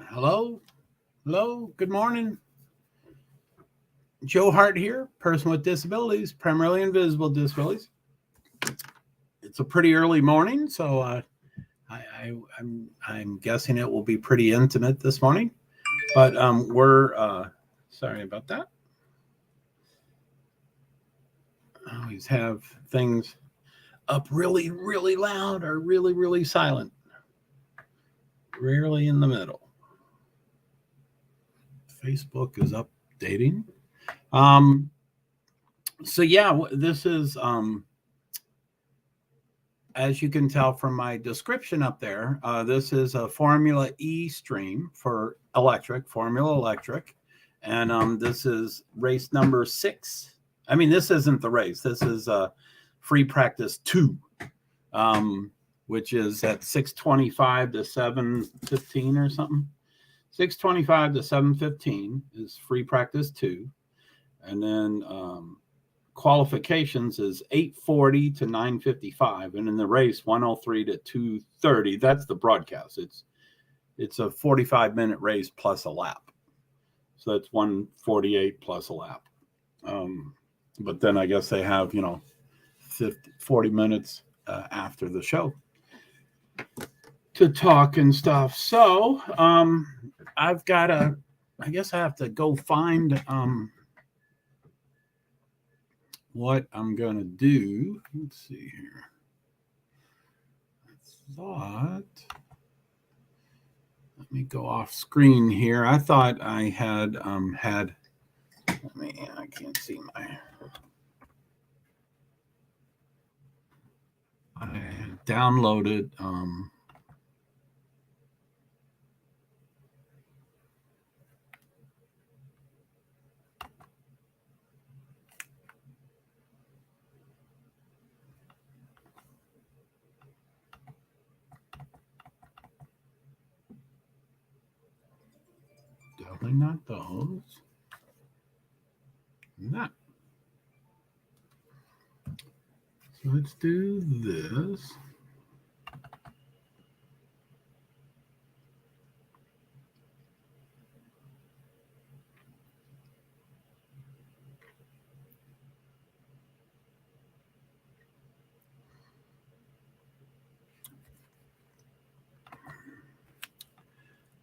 Hello, hello, good morning. Joe Hart here, person with disabilities, primarily invisible disabilities. It's a pretty early morning, so I'm guessing it will be pretty intimate this morning. But we're sorry about that. I always have things up really, really loud or really, really silent. Rarely in the middle. Facebook is updating. So yeah, this is as you can tell from my description up there, this is a Formula E stream for electric, Formula Electric. And this is race number 6. I mean, this isn't the race. This is free practice 2, which is at 6:25 to 7:15 or something. 6:25 to 7:15 is free practice 2. And then qualifications is 8:40 to 9:55, and in the race 103 to 2:30. That's the broadcast. It's a 45-minute race plus a lap, so that's 148 plus a lap. But then I guess they have 40 minutes after the show to talk and stuff. So I've got to, I guess I have to go find what I'm going to do. Let's see here. I thought, let me go off screen here. I thought I had, I can't see I had downloaded, definitely not those. Not. So let's do this.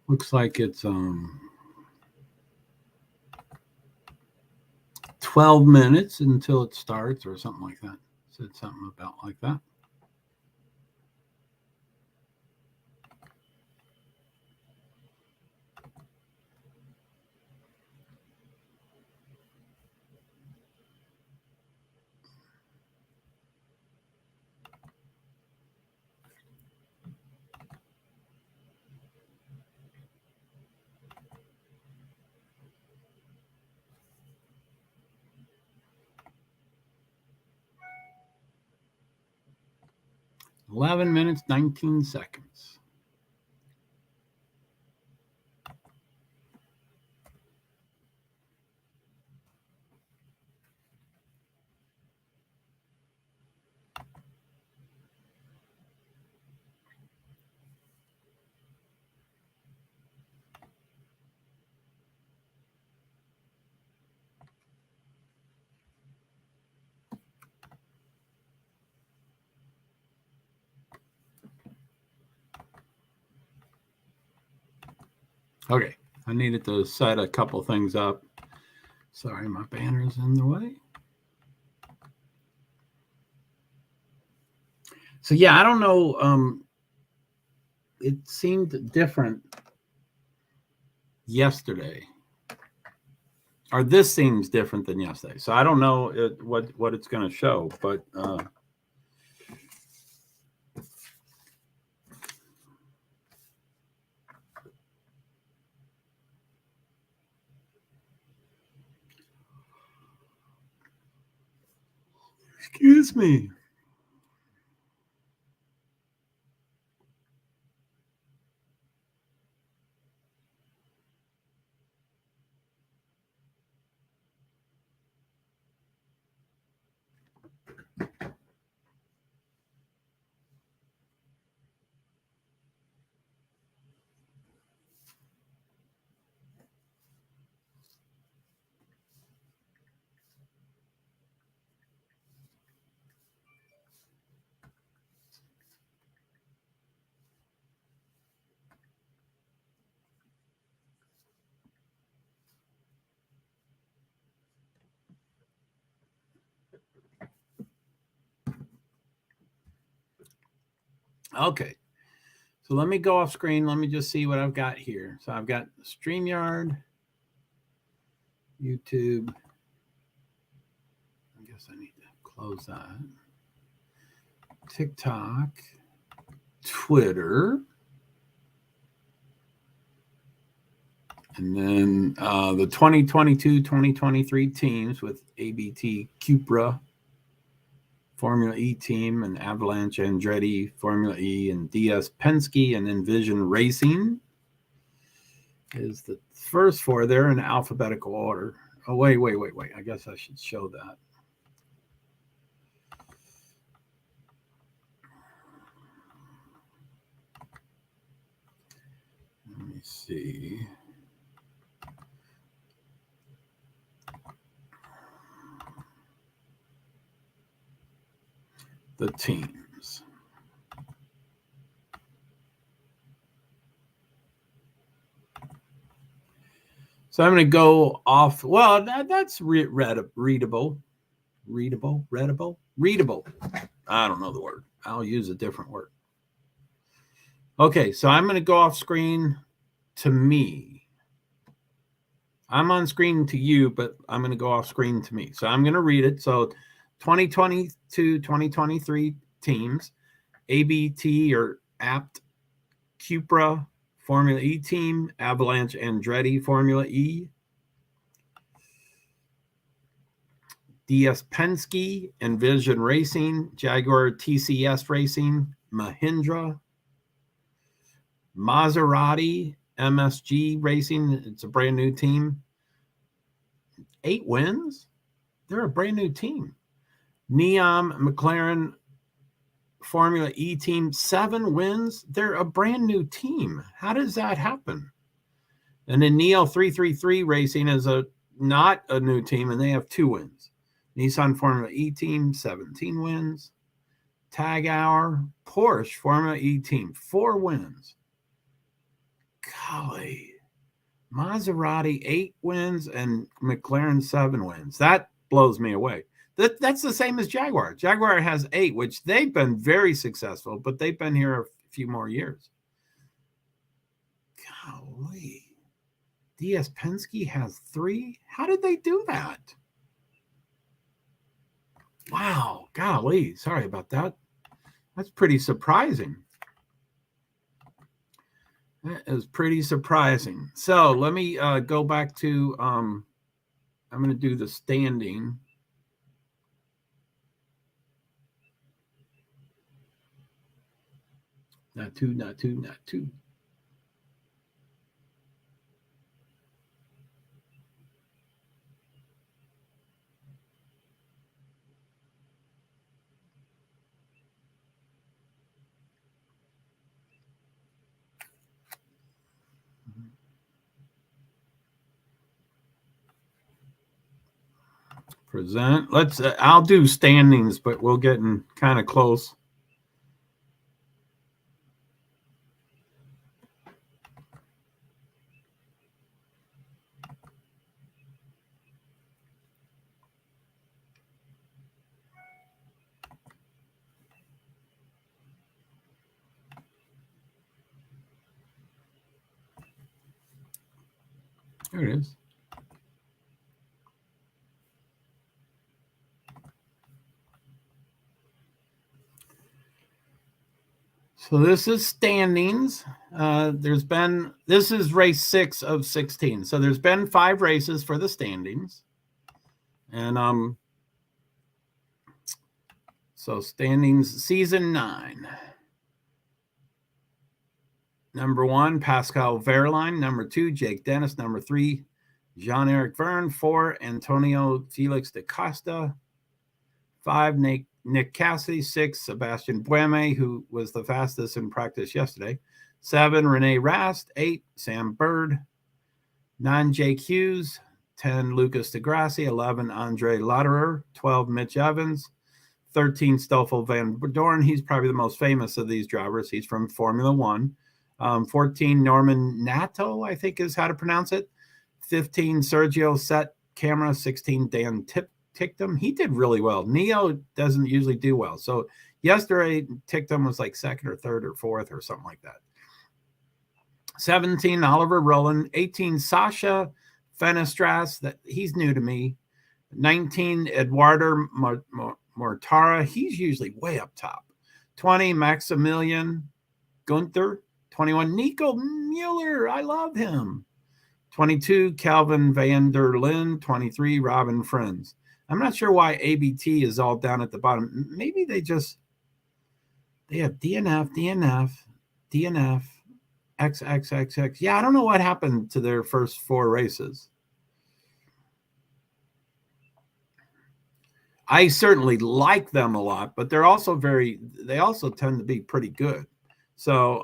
Looks like it's 12 minutes until it starts or something like that. Said something about like that. $11 minutes, 19 seconds. Okay, I needed to set a couple things up. Sorry, my banner's in the way. So yeah, I don't know. It seemed different yesterday, or this seems different than yesterday. So I don't know what it's going to show, but excuse me. Okay. So let me go off screen. Let me just see what I've got here. So I've got StreamYard, YouTube. I guess I need to close that. TikTok, Twitter, and then the 2022-2023 teams with ABT Cupra, Formula E team, and Avalanche Andretti, Formula E, and DS Penske, and Envision Racing is the first four. They're in alphabetical order. Oh, wait. I guess I should show that. Let me see. The teams. So I'm going to go off. Well, that's readable. Readable. I don't know the word. I'll use a different word. Okay, so I'm going to go off screen to me. I'm on screen to you, but I'm going to go off screen to me. So I'm going to read it. So 2022-2023 teams, ABT or APT, Cupra, Formula E team, Avalanche Andretti, Formula E, DS Penske, Envision Racing, Jaguar TCS Racing, Mahindra, Maserati, MSG Racing. It's a brand new team. 8 wins? They're a brand new team. Neom, McLaren, Formula E team, 7 wins. They're a brand new team. How does that happen? And then Neo 333 Racing is not a new team, and they have 2 wins. Nissan Formula E team, 17 wins. Tag Hour, Porsche Formula E team, 4 wins. Golly. Maserati, 8 wins, and McLaren, 7 wins. That blows me away. That's the same as Jaguar. Jaguar has 8, which they've been very successful, but they've been here a few more years. Golly. DS Penske has 3? How did they do that? Wow. Golly. Sorry about that. That's pretty surprising. That is pretty surprising. So let me go back to, I'm going to do the standing. Not two. Present. Let's. I'll do standings, but we're getting kind of close. There it is. So this is standings. This is race 6 of 16. So there's been 5 races for the standings. And so standings season 9. Number 1, Pascal Wehrlein. Number 2, Jake Dennis. Number 3, Jean-Eric Verne. 4, Antonio Felix da Costa. 5, Nick Cassidy. 6, Sebastian Buemi, who was the fastest in practice yesterday. 7, Rene Rast. 8, Sam Bird. 9, Jake Hughes. 10, Lucas deGrassi. 11, Andre Lauderer. 12, Mitch Evans. 13, Stoffel Van Dorn. He's probably the most famous of these drivers. He's from Formula 1. 14, Norman Nato, I think is how to pronounce it. 15, Sergio Set Camera. 16, Dan Tictum. He did really well. Neo doesn't usually do well. So Yesterday, Tictum was like second or third or fourth or something like that. 17, Oliver Rowland. 18, Sasha Fenestras. That he's new to me. 19, Eduardo Mortara. He's usually way up top. 20, Maximilian Gunther. 21, Nico Mueller. I love him. 22, Calvin van der Linde. 23, Robin Friends. I'm not sure why ABT is all down at the bottom. Maybe they have DNF, XXXX. Yeah, I don't know what happened to their first 4 races. I certainly like them a lot, but they're also they also tend to be pretty good. So,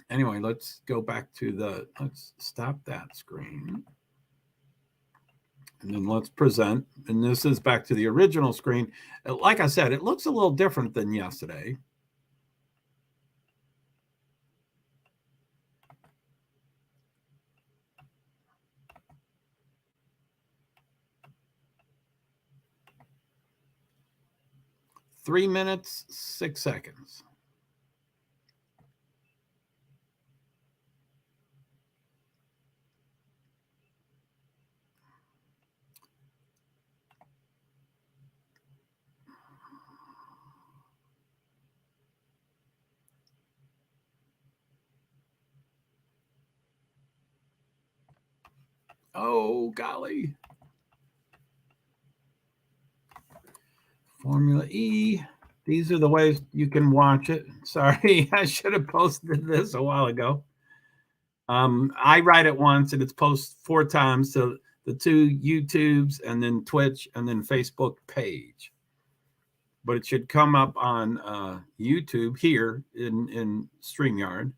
anyway, let's go back to let's stop that screen. And then let's present. And this is back to the original screen. Like I said, it looks a little different than yesterday. Three minutes, 6 seconds. Oh, golly. Formula E. These are the ways you can watch it. Sorry, I should have posted this a while ago. I write it once and it's posted 4 times to the 2 YouTubes and then Twitch and then Facebook page. But it should come up on YouTube here in StreamYard.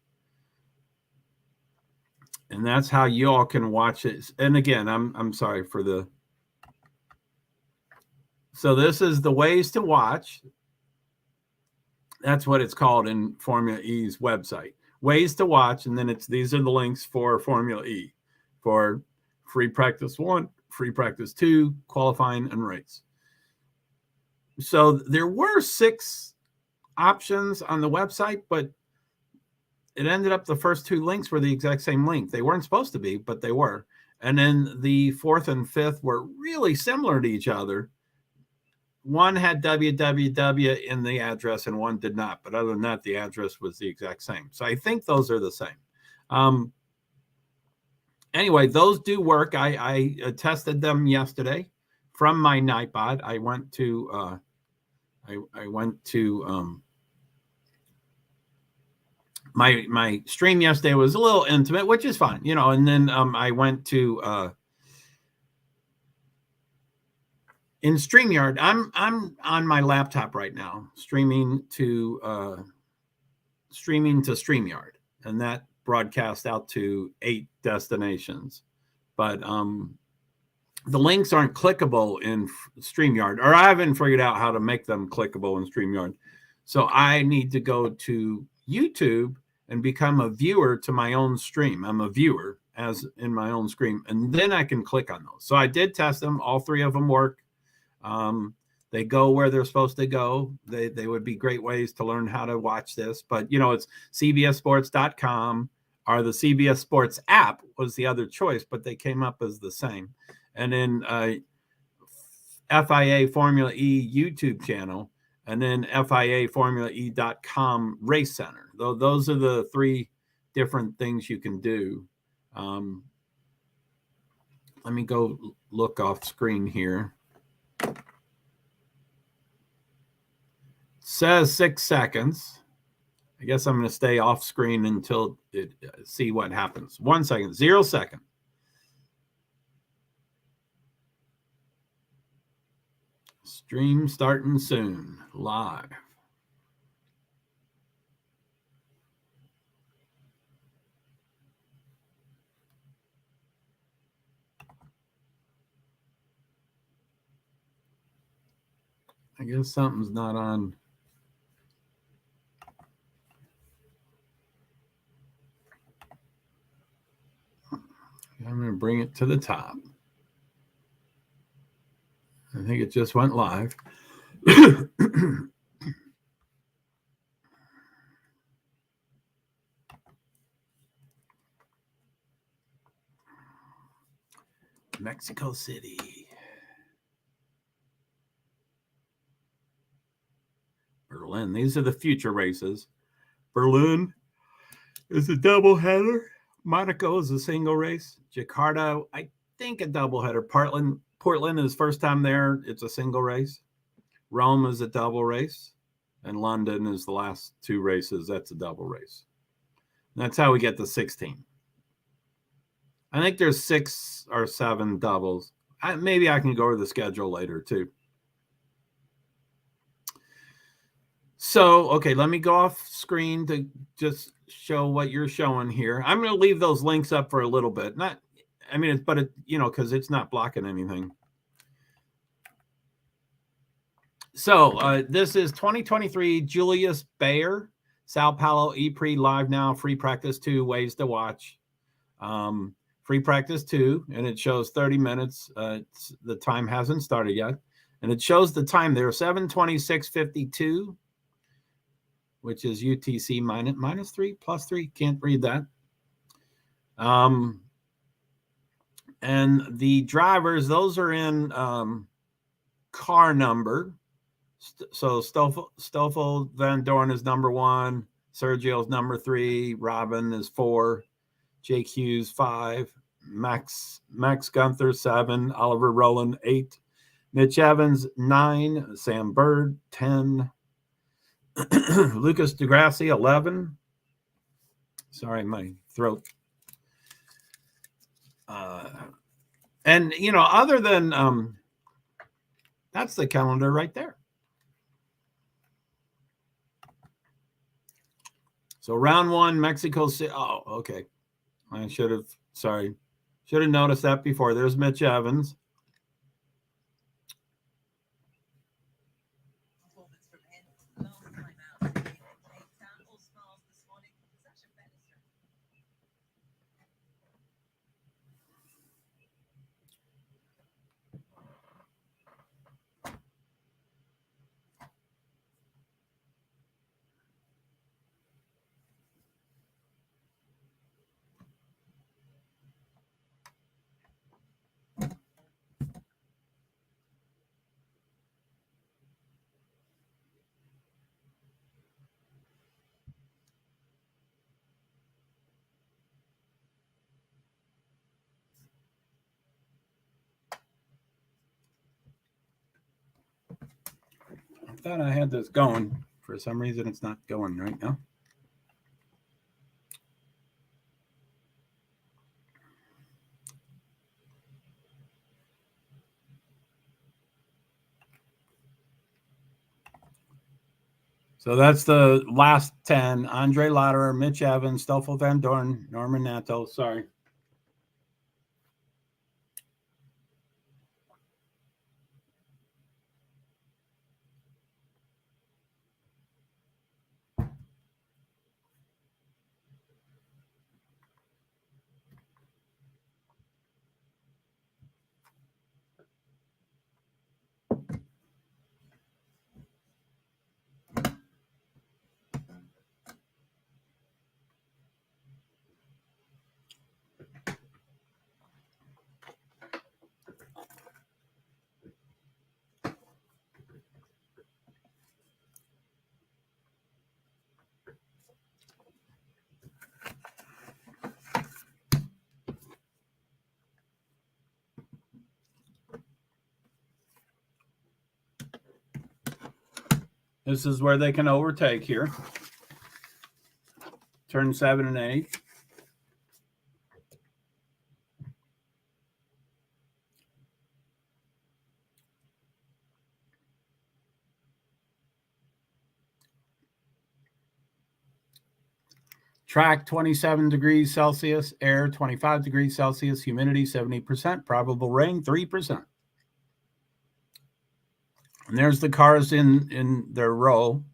And that's how you all can watch it. And again, I'm sorry for the. So this is the ways to watch. That's what it's called in Formula E's website. Ways to watch, and then these are the links for Formula E, for free practice 1, free practice 2, qualifying, and race. So there were 6 options on the website, but it ended up the first 2 links were the exact same link. They weren't supposed to be, but they were. And then the 4th and 5th were really similar to each other. One had www in the address and one did not. But other than that, the address was the exact same. So I think those are the same. Anyway, those do work. I tested them yesterday from my Nightbot. I went to my stream yesterday was a little intimate, which is fine, and then I went to in StreamYard. I'm on my laptop right now, streaming to StreamYard, and that broadcasts out to 8 destinations. But the links aren't clickable in StreamYard, or I haven't figured out how to make them clickable in StreamYard. So I need to go to YouTube and become a viewer to my own stream. I'm a viewer as in my own stream, and then I can click on those. So I did test them. All 3 of them work. They go where they're supposed to go. They would be great ways to learn how to watch this. But, it's cbssports.com, or the CBS Sports app was the other choice, but they came up as the same. And then FIA Formula E YouTube channel, and then FIAFormulaE.com Race Center. Those are the 3 different things you can do. Let me go look off screen here. Says 6 seconds. I guess I'm going to stay off screen until see what happens. 1 second, 0 second. Stream starting soon, live. I guess something's not on. I'm going to bring it to the top. I think it just went live. Mexico City. Berlin. These are the future races. Berlin is a doubleheader. Monaco is a single race. Jakarta, I think a doubleheader. Portland is first time there. It's a single race. Rome is a double race. And London is the last 2 races. That's a double race. And that's how we get to 16. I think there's 6 or 7 doubles. Maybe I can go over the schedule later too. So, okay, let me go off screen to just show what you're showing here. I'm going to leave those links up for a little bit. Because it's not blocking anything. So this is 2023 Julius Baer, Sao Paulo E-Prix live now, free practice 2, ways to watch. Free practice 2, and it shows 30 minutes. The time hasn't started yet. And it shows the time there, 7:26:52, which is UTC minus 3, plus 3. Can't read that. And the drivers, those are in car number. So Stoffel Van Dorn is number 1. Sergio's number 3. Robin is 4. Jake Hughes 5. Max Gunther 7. Oliver Rowland 8. Mitch Evans 9. Sam Bird 10. Lucas DeGrassi 11. Sorry, my throat. And other than that's the calendar right there. So round 1, Mexico City. Oh, okay. I should have noticed that before. There's Mitch Evans. I thought I had this going. For some reason, it's not going right now. So that's the last 10. Andre Lauderer, Mitch Evans, Stoffel Van Dorn, Norman Nato. Sorry. This is where they can overtake here. Turn 7 and 8. Track 27 degrees Celsius, air 25 degrees Celsius, humidity 70%, probable rain 3%. And there's the cars in their row.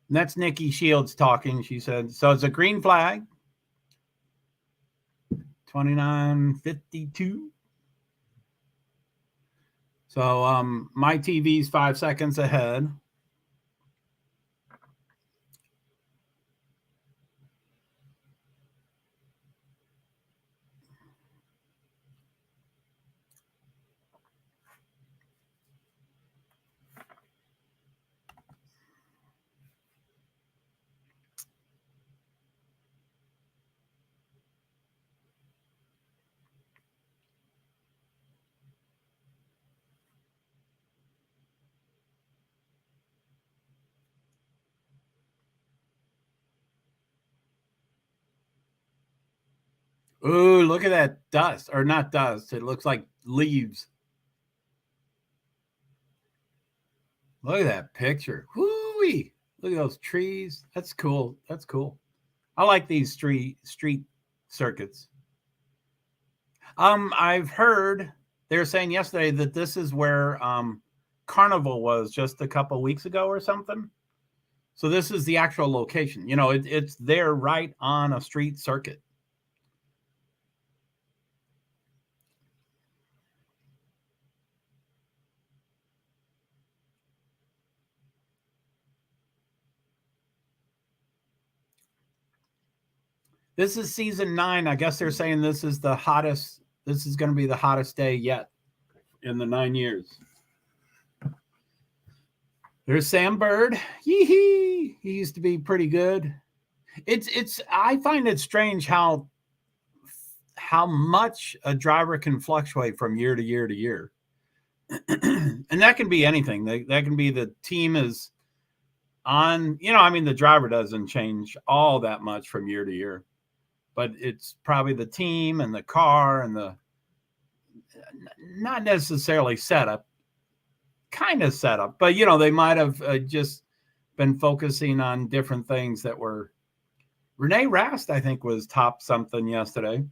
And that's Nikki Shields talking. She said, so it's a green flag. 29:52. So my TV's 5 seconds ahead. Ooh, look at that dust, or not dust. It looks like leaves. Look at that picture. Whoo-wee. Look at those trees. That's cool. That's cool. I like these street circuits. I've heard they were saying yesterday that this is where Carnival was just a couple weeks ago or something. So this is the actual location. You know, it's there right on a street circuit. This is season 9. I guess they're saying this is the hottest. This is going to be the hottest day yet in the 9 years. There's Sam Bird. Yee-hee. He used to be pretty good. I find it strange how much a driver can fluctuate from year to year to year. And that can be anything. That can be the team is on, I mean, the driver doesn't change all that much from year to year, but it's probably the team and the car and the not necessarily setup, kind of setup, but they might have just been focusing on different things that were. Renee Rast, I think, was top something yesterday.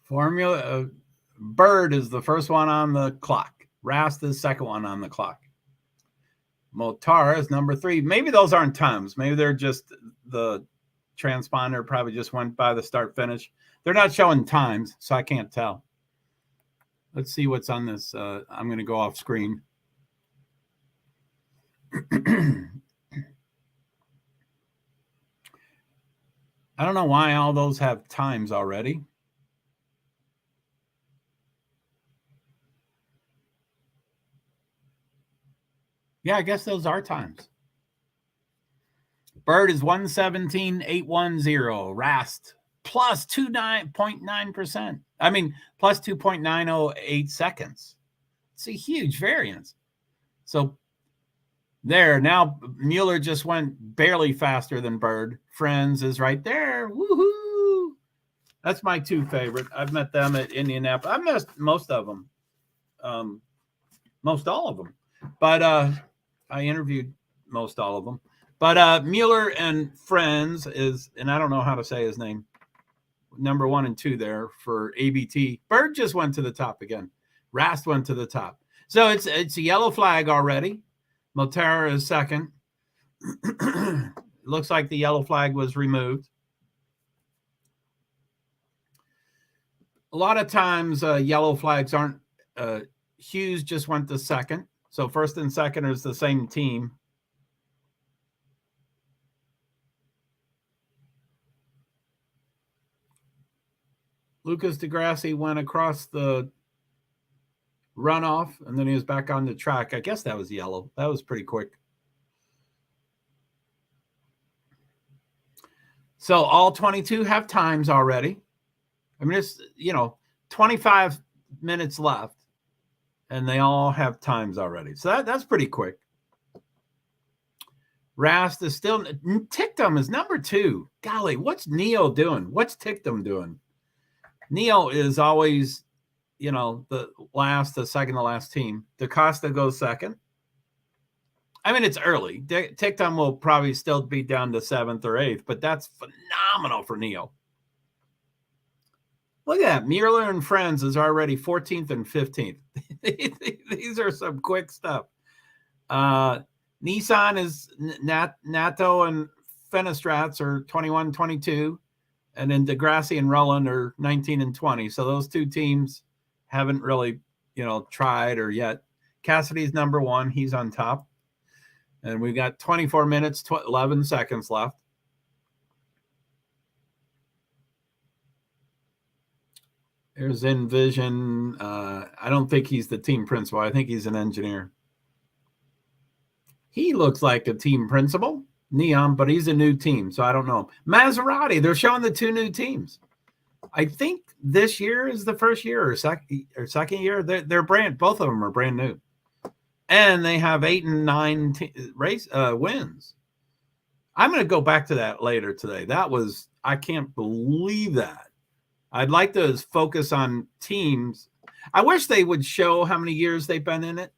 Formula Bird is the first one on the clock. Rast is the second one on the clock. Motar is number 3. Maybe those aren't times. Maybe they're just the transponder probably just went by the start finish. They're not showing times, so I can't tell. Let's see what's on this. I'm going to go off screen. I don't know why all those have times already. Yeah, I guess those are times. Bird is 117.810. Rast plus 29.9%. I mean, plus 2.908 seconds. It's a huge variance. So there, now Mueller just went barely faster than Bird. Friends is right there. Woohoo! That's my 2 favorite. I've met them at Indianapolis. I've met most of them. Most all of them. But I interviewed most all of them. But Mueller and Friends is, and I don't know how to say his name, number 1 and 2 there for ABT. Bird just went to the top again. Rast went to the top. So it's a yellow flag already. Motel is second. It looks like the yellow flag was removed. A lot of times yellow flags aren't. Hughes just went to second. So first and second is the same team. Lucas DeGrassi went across the runoff, and then he was back on the track. I guess that was yellow. That was pretty quick. So all 22 have times already. I mean, it's, 25 minutes left, and they all have times already. So that's pretty quick. Rast is still, Tictum is number 2. Golly, what's Neo doing? What's Tictum doing? Neo is always, the second to last team. DaCosta goes second. I mean, it's early. Tictum will probably still be down to 7th or 8th, but that's phenomenal for Neo. Look at that. Mueller and Friends is already 14th and 15th. These are some quick stuff. Nissan is Nato and Fenestrats are 21, 22. And then Degrassi and Rowland are 19 and 20. So those two teams haven't really, tried or yet. Cassidy's number 1. He's on top. And we've got 24 minutes, 11 seconds left. There's Envision. I don't think he's the team principal. I think he's an engineer. He looks like a team principal. Neon, but he's a new team, so I don't know. Maserati, they're showing the 2 new teams. I think this year is the first year or second year. They're both of them are brand new, and they have 8 and 9 wins. I'm going to go back to that later today. I can't believe that. I'd like to focus on teams. I wish they would show how many years they've been in it.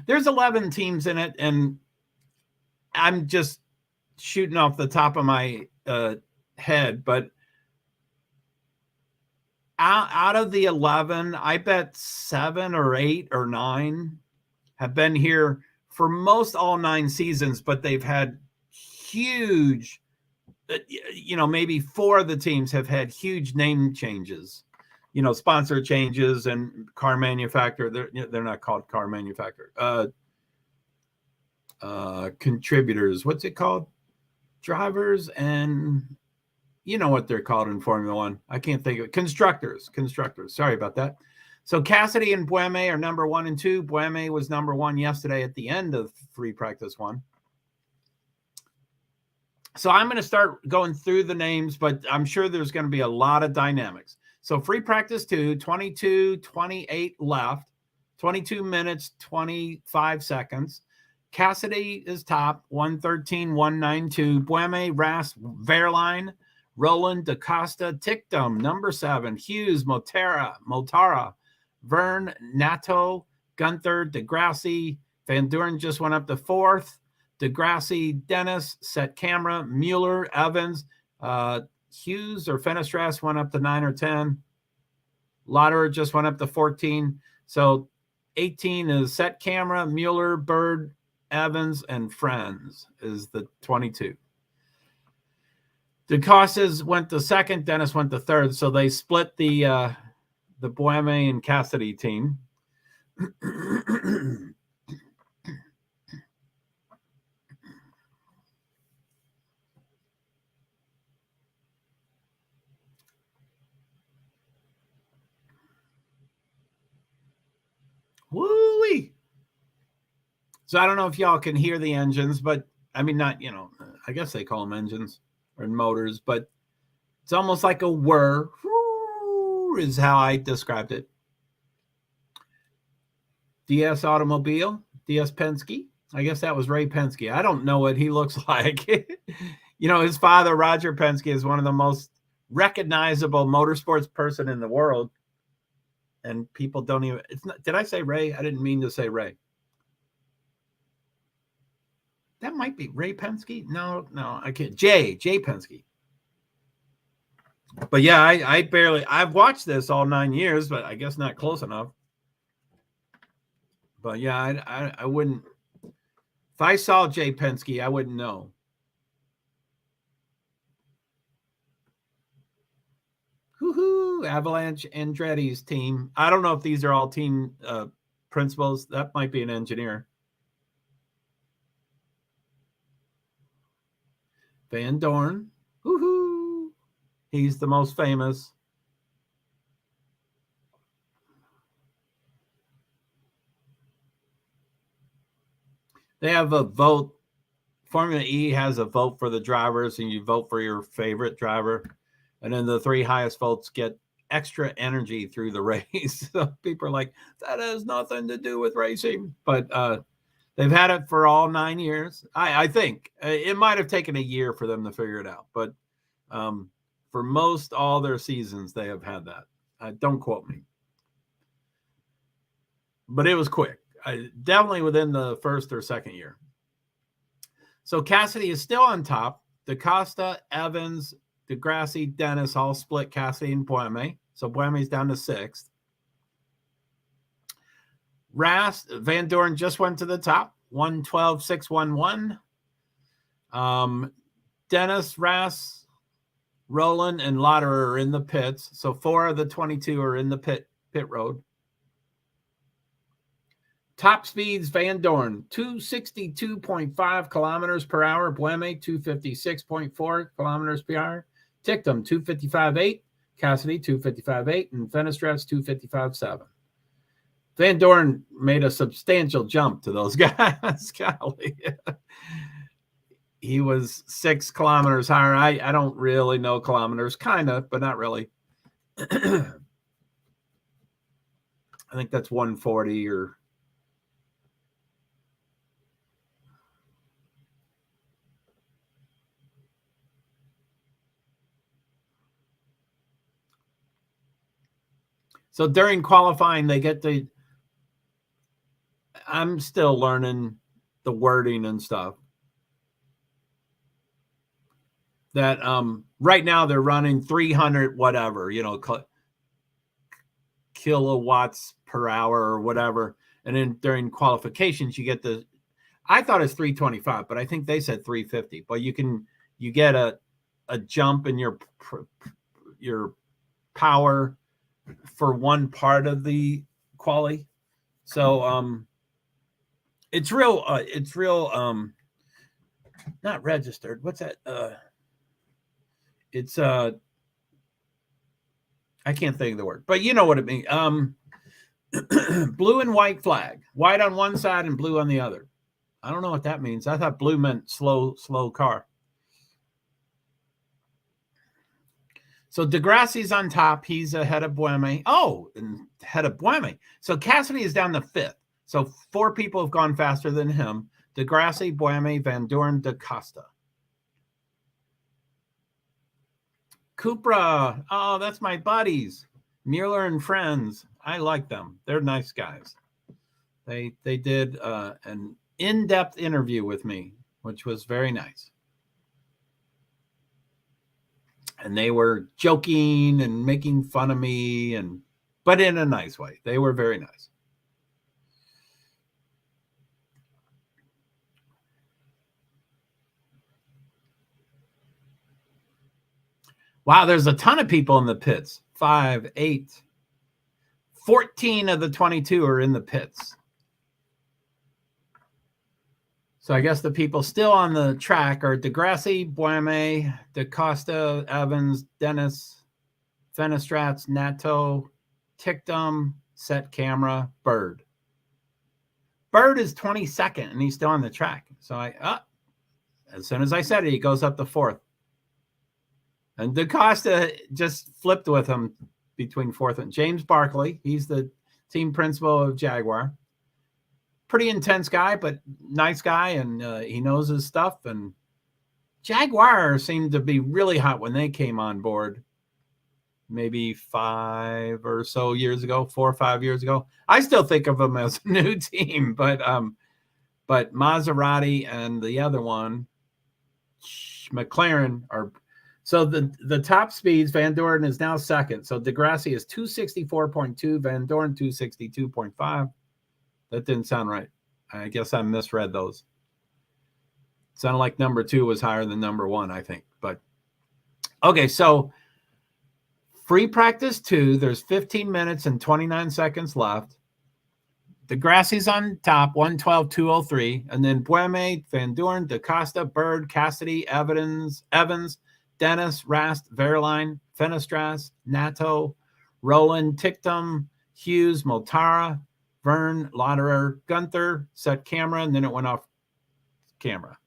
There's 11 teams in it, and I'm just shooting off the top of my head, but out of the 11, I bet 7 or 8 or 9 have been here for most all 9 seasons, but they've had huge, maybe 4 of the teams have had huge name changes. Sponsor changes and car manufacturer. They're not called car manufacturer. Contributors. What's it called? Drivers and what they're called in Formula One. I can't think of it. Constructors. Sorry about that. So Cassidy and Bueme are number 1 and 2. Bueme was number 1 yesterday at the end of free practice 1. So I'm going to start going through the names, but I'm sure there's going to be a lot of dynamics. So free practice 2, 22:28 left, 22 minutes, 25 seconds. Cassidy is top, 113.192. Bueme, Ras, Verline, Roland, DaCosta, Tictum, number 7. Hughes, Motara, Vern, Nato, Gunther, Degrassi. Van Duren just went up to 4th. Degrassi, Dennis, Set Camera, Mueller, Evans, Hughes or Fenestras went up to 9 or 10. Lauderer just went up to 14. So 18 is Set Camera, Mueller, Bird, Evans, and Friends is the 22. DeCostas went to 2nd. Dennis went to 3rd. So they split the Bueme and Cassidy team. Woo-wee. So I don't know if y'all can hear the engines, but I mean, not, I guess they call them engines or motors, but it's almost like a whir is how I described it. DS Automobile, DS Penske. I guess that was Ray Penske. I don't know what he looks like. His father, Roger Penske, is one of the most recognizable motorsports person in the world. And people don't even, did I say Ray? I didn't mean to say Ray. That might be Ray Penske. No, I can't. Jay Penske. But yeah, I've watched this all 9 years, but I guess not close enough. But yeah, I wouldn't, if I saw Jay Penske, I wouldn't know. Woohoo! Avalanche Andretti's team. I don't know if these are all team principals. That might be an engineer. Van Dorn. Woohoo! He's the most famous. They have a vote. Formula E has a vote for the drivers, and you vote for your favorite driver. And then the 3 highest votes get extra energy through the race. So people are like, that has nothing to do with racing. But they've had it for all 9 years. I think it might have taken a year for them to figure it out. But for most all their seasons, they have had that. Don't quote me. but it was quick. Definitely within the first or second year. So Cassidy is still on top. DaCosta, Evans, DeGrassi, Dennis all split Cassidy and Bueme. So Bueme's down to 6th. Rast, Van Doren just went to the top, 112.611. Dennis, Rast, Roland, and Lauderer are in the pits. So 4 of the 22 are in the pit road. Top speeds, Van Doren, 262.5 kilometers per hour. Bueme, 256.4 kilometers per hour. Tictum, 255.8. Cassidy, 255.8. And Fenestrat's 255.7. Van Doren made a substantial jump to those guys. Golly. He was 6 kilometers higher. I don't really know kilometers, kind of, but not really. I think that's 140 or... So during qualifying, they get the... I'm still learning the wording and stuff. That right now they're running 300 whatever, kilowatts per hour or whatever. And then during qualifications, you get the... I thought it's 325, but I think they said 350. But you get a jump in your power for one part of the quali. So it's real not registered. What's that? It's I can't think of the word, but you know what it means. Blue and white flag, white on one side and blue on the other. I don't know what that means. I thought blue meant slow car. So DeGrassi's on top. He's ahead of Bueme. Oh, and ahead of Bueme. So Cassidy is down to 5th. So 4 people have gone faster than him. DeGrassi, Bueme, Van Doren, DaCosta. Cupra. Oh, that's my buddies. Mueller and friends. I like them. They're nice guys. They did an in-depth interview with me, which was very nice. And they were joking and making fun of me, but in a nice way. They were very nice. Wow, there's a ton of people in the pits. 5, 8, 14 of the 22 are in the pits. So I guess the people still on the track are DeGrassi, Bueme, DaCosta, Evans, Dennis, Fenestrats, Nato, Tictum, Set Camera, Bird. Bird is 22nd, and he's still on the track. So as soon as I said it, he goes up to 4th. And DaCosta just flipped with him between 4th and James Barkley. He's the team principal of Jaguar. Pretty intense guy, but nice guy, and he knows his stuff. And Jaguar seemed to be really hot when they came on board, maybe 5 or so years ago, 4 or 5 years ago. I still think of them as a new team, but Maserati and the other one, McLaren, are... So the top speeds, Van Doren is now 2nd. So DeGrassi is 264.2, Van Doren 262.5. That didn't sound right. I guess I misread those. It sounded like number 2 was higher than number 1, I think. But okay, so free practice 2, there's 15 minutes and 29 seconds left. DeGrassi's on top, 112.203. And then Bueme, Van Doren, DaCosta, Bird, Cassidy, Evans, Dennis, Rast, Verline, Fenestras, Nato, Roland, Tictum, Hughes, Motara, Vern, Lauderer, Gunther, Set Camera, and then it went off camera.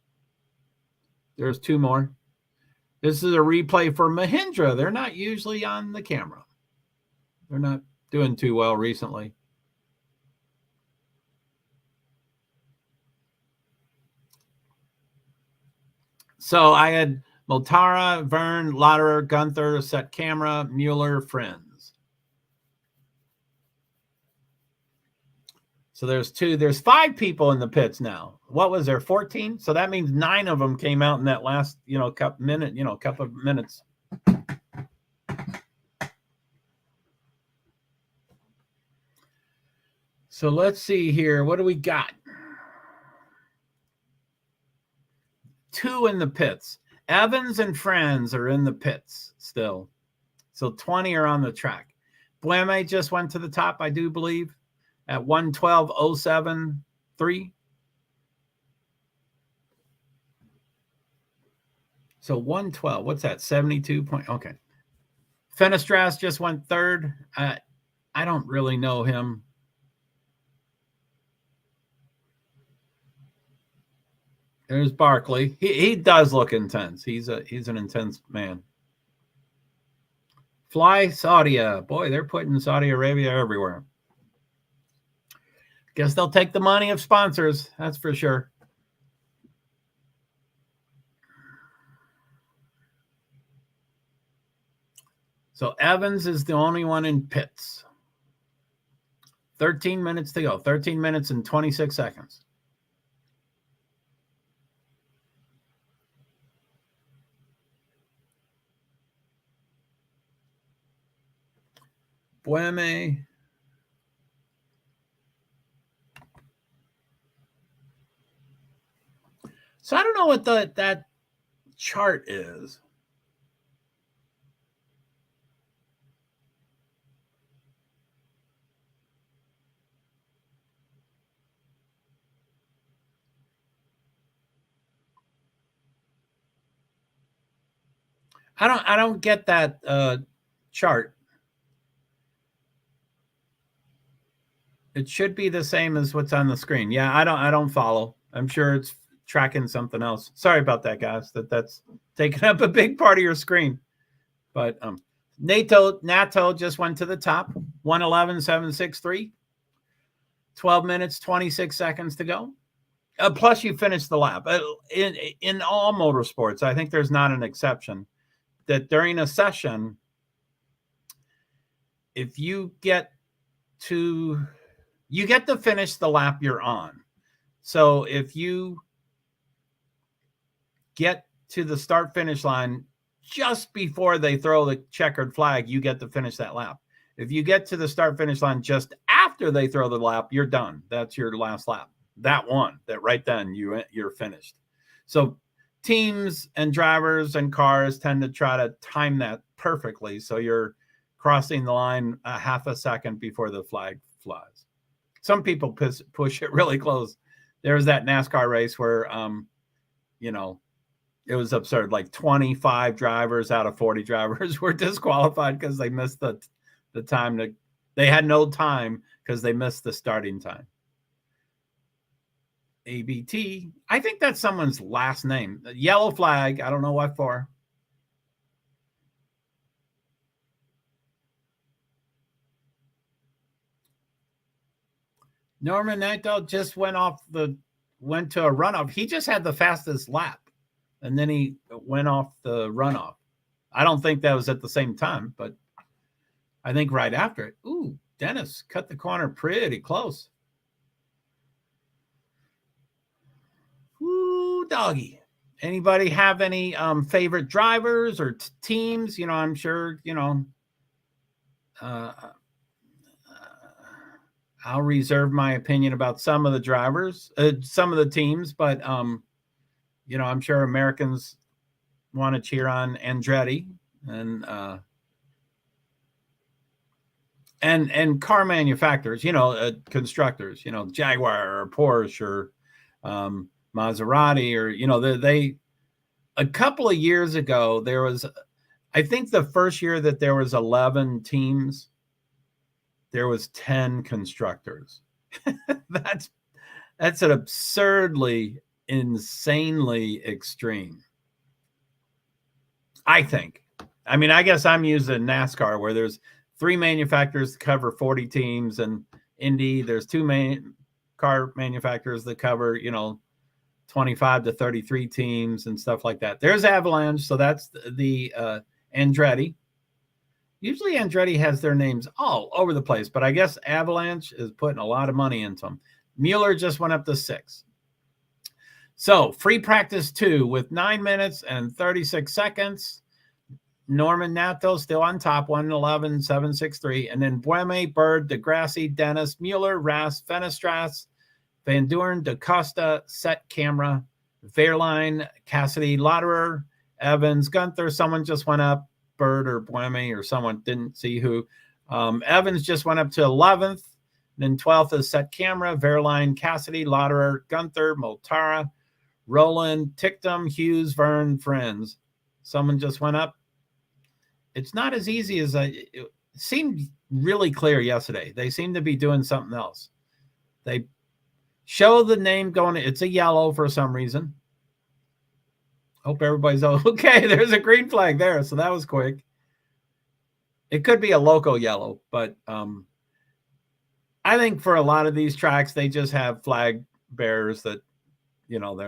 There's 2 more. This is a replay for Mahindra. They're not usually on the camera. They're not doing too well recently. So I had Motara, Vern, Lauderer, Gunther, Set Camera, Mueller, friends. So there's 5 people in the pits now. What was there, 14? So that means 9 of them came out in that last, couple of minutes. So let's see here. What do we got? 2 in the pits. Evans and Friends are in the pits still. So 20 are on the track. Bueme just went to the top, I do believe, at 112.073. So 112, what's that? 72 point. Okay. Fenestras just went third. I don't really know him. There's Barkley. He does look intense. He's an intense man. Fly Saudia. Boy, they're putting Saudi Arabia everywhere. Guess they'll take the money of sponsors. That's for sure. So Evans is the only one in pits. 13 minutes to go. 13 minutes and 26 seconds. Bueme. So I don't know what that chart is. I don't get that chart. It should be the same as what's on the screen. Yeah, I don't follow. I'm sure it's tracking something else. Sorry about that, guys. That's taking up a big part of your screen. But Nato just went to the top. 111.763. 12 minutes, 26 seconds to go. Plus, you finished the lap. In all motorsports, I think there's not an exception that during a session, if you get to finish the lap you're on. So if you get to the start finish line just before they throw the checkered flag, you get to finish that lap. If you get to the start finish line just after they throw the lap, you're done. That's your last lap. That right then you're finished. So teams and drivers and cars tend to try to time that perfectly. So you're crossing the line a half a second before the flag flies. Some people push it really close. There was that NASCAR race where, it was absurd. Like 25 drivers out of 40 drivers were disqualified because they missed the time. They had no time because they missed the starting time. ABT. I think that's someone's last name. Yellow flag. I don't know what for. Norman Naito just went to a runoff. He just had the fastest lap, and then he went off the runoff. I don't think that was at the same time, but I think right after it. Ooh, Dennis cut the corner pretty close. Ooh, doggy. Anybody have any favorite drivers or teams? I'm sure, I'll reserve my opinion about some of the drivers, some of the teams, but, I'm sure Americans want to cheer on Andretti and car manufacturers, constructors, Jaguar or Porsche or Maserati, or, they a couple of years ago, there was, I think the first year that there was 11 teams, there was 10 constructors. That's an absurdly, insanely extreme, I think. I mean, I guess I'm using NASCAR where there's 3 manufacturers that cover 40 teams, and Indy, there's 2 main car manufacturers that cover, 25 to 33 teams and stuff like that. There's Avalanche, so that's the Andretti. Usually Andretti has their names all over the place, but I guess Avalanche is putting a lot of money into them. Mueller just went up to 6. So free practice 2 with 9 minutes and 36 seconds. Norman Nato still on top, 111.763. And then Bueme, Bird, DeGrassi, Dennis, Mueller, Rast, Fenestras, Van Duren, DaCosta, Set Camera, Verline, Cassidy, Lauderer, Evans, Gunther. Someone just went up, Bird or Bueme or someone, didn't see who. Evans just went up to 11th. Then 12th is Set Camera, Verline, Cassidy, Lauderer, Gunther, Moltara, Roland, Tictum, Hughes, Vern, Friends. Someone just went up. It's not as easy as it seemed really clear yesterday. They seem to be doing something else. They show the name going, it's a yellow for some reason. Hope everybody's okay. There's a green flag there. So that was quick. It could be a local yellow, but I think for a lot of these tracks, they just have flag bearers that, you know,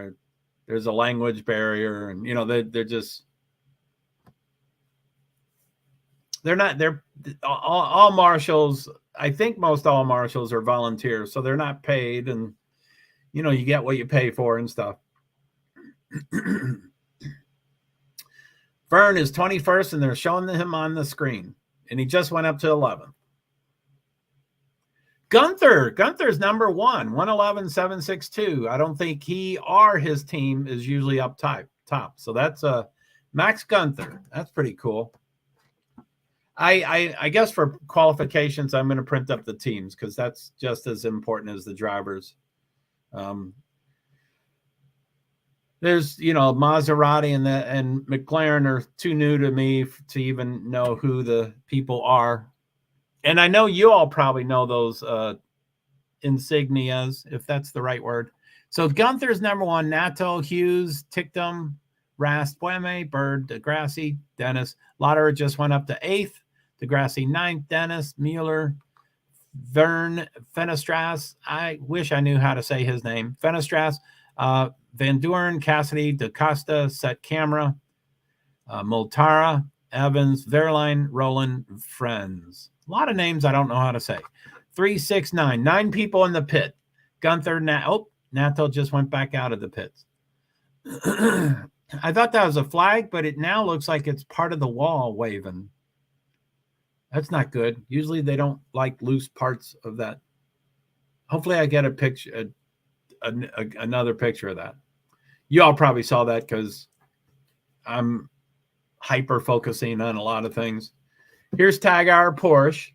there's a language barrier and, you know, they're all marshals. I think most all marshals are volunteers, so they're not paid, and you know, you get what you pay for and stuff. Vern is 21st, and they're showing him on the screen, and he just went up to 11th. Gunther's number 1, 111.762. I don't think he or his team is usually up top. So that's Max Gunther. That's pretty cool. I guess for qualifications, I'm going to print up the teams because that's just as important as the drivers. There's, you know, Maserati and McLaren are too new to me to even know who the people are. And I know you all probably know those insignias, if that's the right word. So Gunther's number 1, Nato, Hughes, Tictum, Rast, Bueme, Bird, DeGrassi, Dennis. Lauderer just went up to 8th. DeGrassi 9th, Dennis, Mueller, Vern, Fenestras. I wish I knew how to say his name. Fenestras, Van Duren, Cassidy, DaCosta, Set Camera, Moltara, Evans, Verline, Roland, Friends. A lot of names I don't know how to say. 3, 6, 9. 9 people in the pit. Gunther, Nato just went back out of the pits. I thought that was a flag, but it now looks like it's part of the wall waving. That's not good. Usually they don't like loose parts of that. Hopefully I get a picture, another picture of that. You all probably saw that because I'm hyper focusing on a lot of things. Here's Tag Hour Porsche.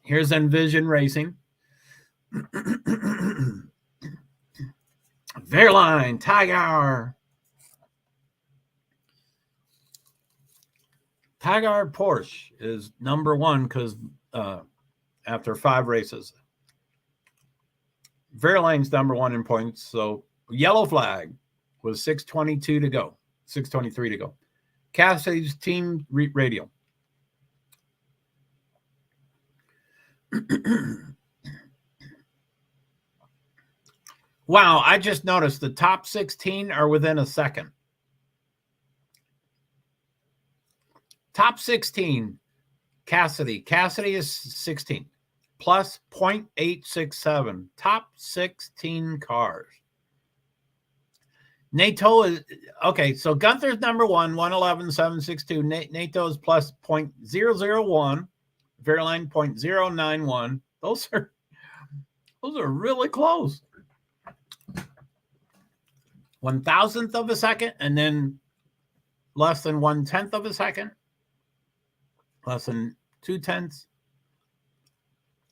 Here's Envision Racing. Verline, Tag Hour. Tag Hour Porsche is number 1 because after 5 races. Verline's number 1 in points. So yellow flag was 6:22 to go, 6:23 to go. Cassidy's team radio. Wow, I just noticed the top 16 are within a second. Top 16, Cassidy. Cassidy is 16, plus 0.867. Top 16 cars. NATO is, okay, so Gunther's number 1, 111.762. NATO is plus 0.001. Verline 0.091. Those are really close. 1,000th of a second, and then less than 1/10 of a second. Less than 2/10.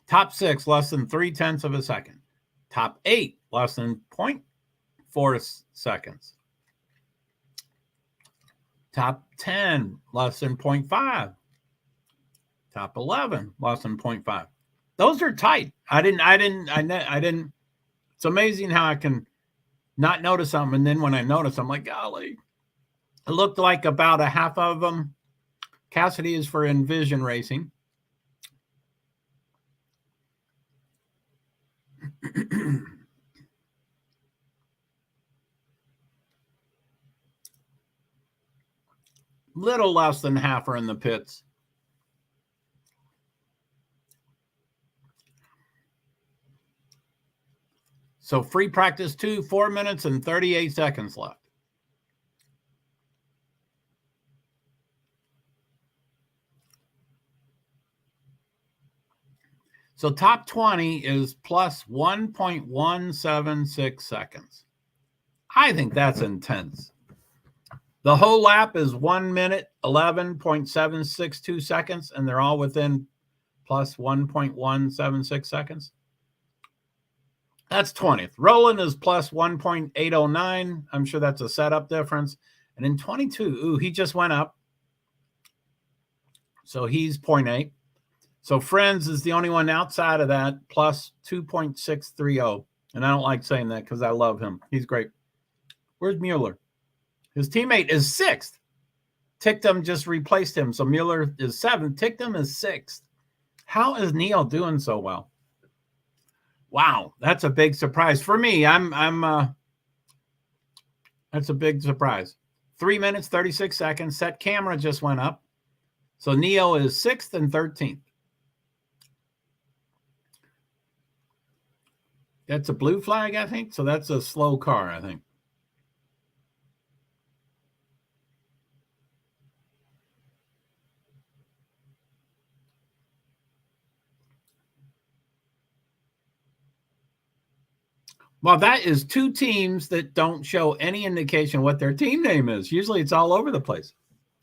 Top 6, less than 3/10 of a second. Top 8, less than 0.4 seconds. Top 10, less than 0.5. Top 11, less than 0.5. Those are tight. I didn't. It's amazing how I can not notice something, and then when I notice, I'm like, golly. It looked like about a half of them. Cassidy is for Envision Racing. Little less than half are in the pits. So free practice 2, 4 minutes and 38 seconds left. So top 20 is plus 1.176 seconds. I think that's intense. The whole lap is 1 minute, 11.762 seconds, and they're all within plus 1.176 seconds. That's 20th. Roland is plus 1.809. I'm sure that's a setup difference. And in 22, ooh, he just went up. So he's 0.8. So Friends is the only one outside of that, plus 2.630. And I don't like saying that because I love him. He's great. Where's Mueller? His teammate is 6th. Tictum just replaced him. So Mueller is 7th. Tictum is 6th. How is Neil doing so well? Wow, that's a big surprise for me. That's a big surprise. 3 minutes, 36 seconds. Set camera just went up. So Neo is 6th and 13th. That's a blue flag, I think. So that's a slow car, I think. Well, that is 2 teams that don't show any indication what their team name is. Usually it's all over the place.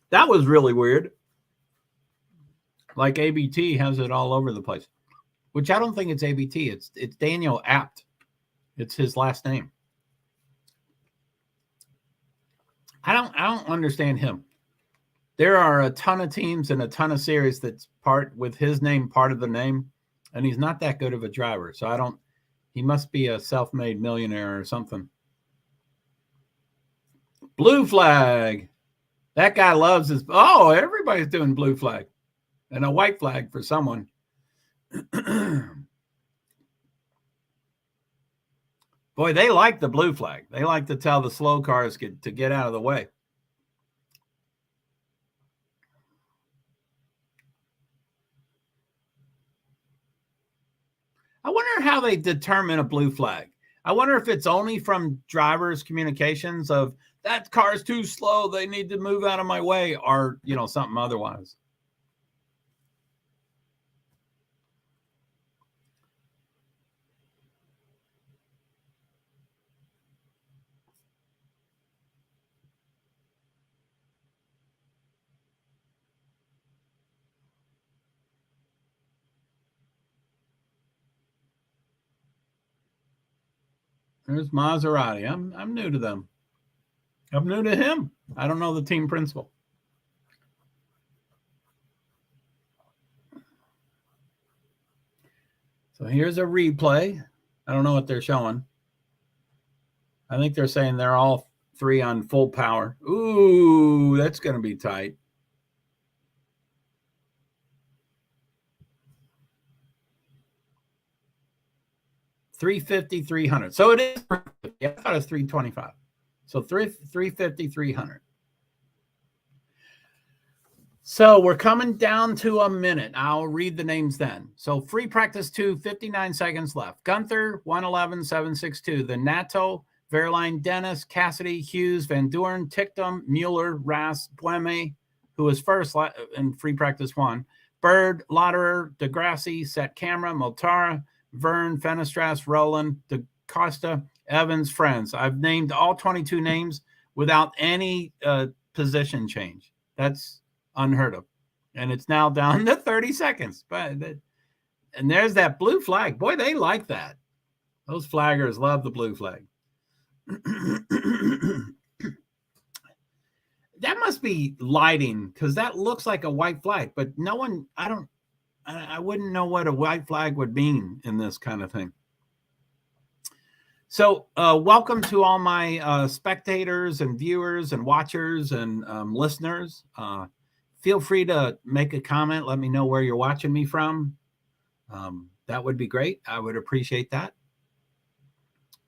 That was really weird. Like ABT has it all over the place, which I don't think it's ABT. It's Daniel Apt. It's his last name. I don't understand him. There are a ton of teams and a ton of series that's part with his name, part of the name, and he's not that good of a driver. So he must be a self-made millionaire or something. Blue flag. That guy loves his. Oh, everybody's doing blue flag and a white flag for someone. Boy, they like the blue flag. They like to tell the slow cars to get out of the way. I wonder how they determine a blue flag. I wonder if it's only from drivers' communications of that car's too slow, they need to move out of my way, or, something otherwise. There's Maserati. I'm new to them. I'm new to him. I don't know the team principal. So here's a replay. I don't know what they're showing. I think they're saying they're all 3 on full power. Ooh, that's going to be tight. $350, $300. So it is. Yeah, I thought it was $325. So $350, $300. So we're coming down to a minute. I'll read the names then. So free practice 2, 59 seconds left. Gunther, 111.762. The Nato, Verline, Dennis, Cassidy, Hughes, Van Doorn, Tictum, Mueller, Rass, Bueme, who was first in free practice 1. Bird, Lauderer, DeGrassi, Set Camera, Multara, Vern, Fenestras, Roland, DeCosta, Evans, Friends. I've named all 22 names without any position change. That's unheard of. And it's now down to 30 seconds. And there's that blue flag. Boy, they like that. Those flaggers love the blue flag. That must be lighting, because that looks like a white flag, but no one, I wouldn't know what a white flag would mean in this kind of thing. So welcome to all my spectators and viewers and watchers and listeners. Feel free to make a comment. Let me know where you're watching me from. That would be great. I would appreciate that.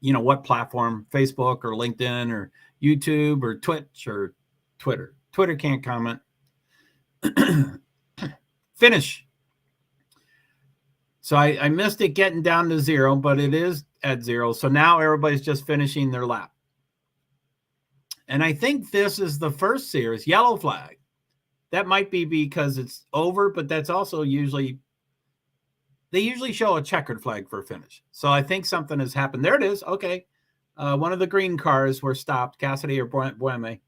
What platform, Facebook or LinkedIn or YouTube or Twitch or Twitter. Twitter can't comment. Finish. So I missed it getting down to 0, but it is at 0. So now everybody's just finishing their lap. And I think this is the first series, yellow flag. That might be because it's over, but that's also usually, they usually show a checkered flag for a finish. So I think something has happened. There it is. Okay. One of the green cars were stopped, Cassidy or Bueme.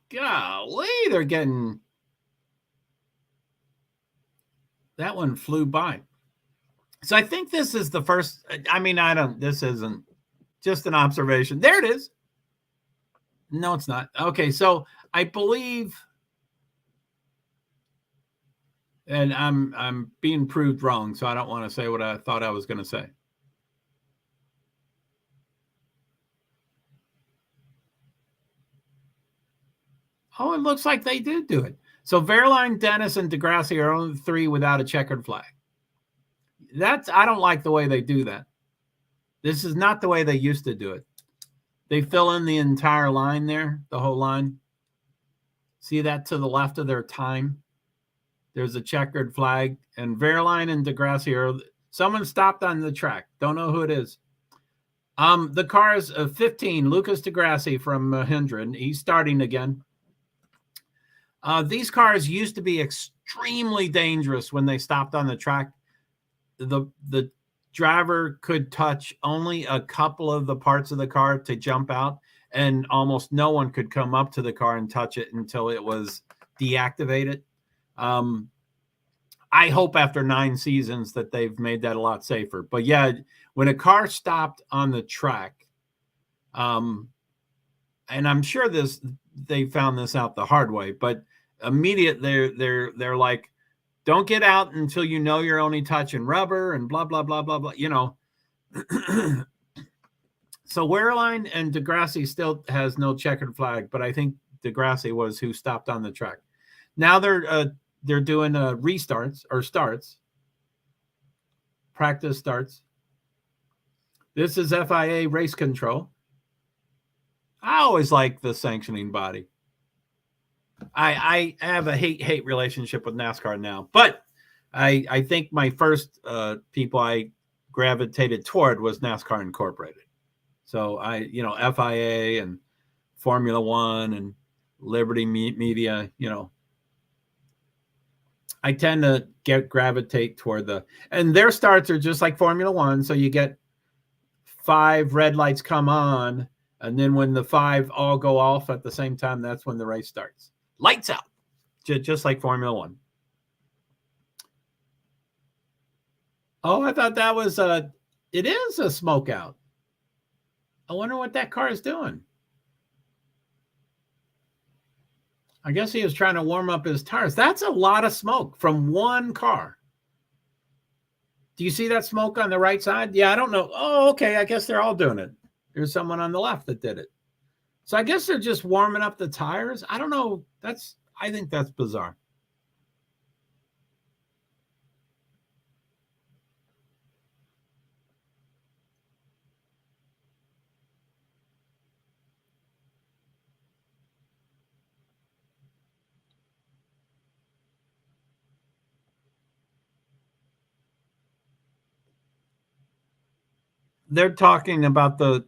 Golly, they're getting, that one flew by. So I think this is the first, I mean, this isn't just an observation. There it is. No, it's not. Okay, so I believe, and I'm being proved wrong, so I don't want to say what I thought I was going to say. Oh, it looks like they did do it. So Verline, Dennis, and Degrassi are only 3 without a checkered flag. I don't like the way they do that. This is not the way they used to do it. They fill in the entire line there, the whole line. See that to the left of their time? There's a checkered flag. And Verline and Degrassi are, someone stopped on the track. Don't know who it is. The cars of 15, Lucas Degrassi from Mahindra. He's starting again. These cars used to be extremely dangerous when they stopped on the track. The driver could touch only a couple of the parts of the car to jump out, and almost no one could come up to the car and touch it until it was deactivated. I hope after 9 seasons that they've made that a lot safer. But yeah, when a car stopped on the track, and I'm sure they found this out the hard way, but immediately they're like, don't get out until you know you're only touching rubber and blah, blah, blah, blah, blah, you know. So Wehrlein and Degrassi still has no checkered flag, but I think Degrassi was who stopped on the track. Now they're doing restarts or starts, practice starts. This is FIA race control. I always like the sanctioning body. I have a hate relationship with NASCAR now, but I think my first people I gravitated toward was NASCAR Incorporated. So FIA and Formula One and Liberty Media, I tend to gravitate toward and their starts are just like Formula One. So you get 5 red lights come on, and then when the 5 all go off at the same time, that's when the race starts. Lights out, just like Formula One. Oh, I thought that was it is a smoke out. I wonder what that car is doing. I guess he was trying to warm up his tires. That's a lot of smoke from one car. Do you see that smoke on the right side? Yeah, I don't know. Oh, okay. I guess they're all doing it. There's someone on the left that did it. So I guess they're just warming up the tires. I don't know. I think that's bizarre. They're talking about the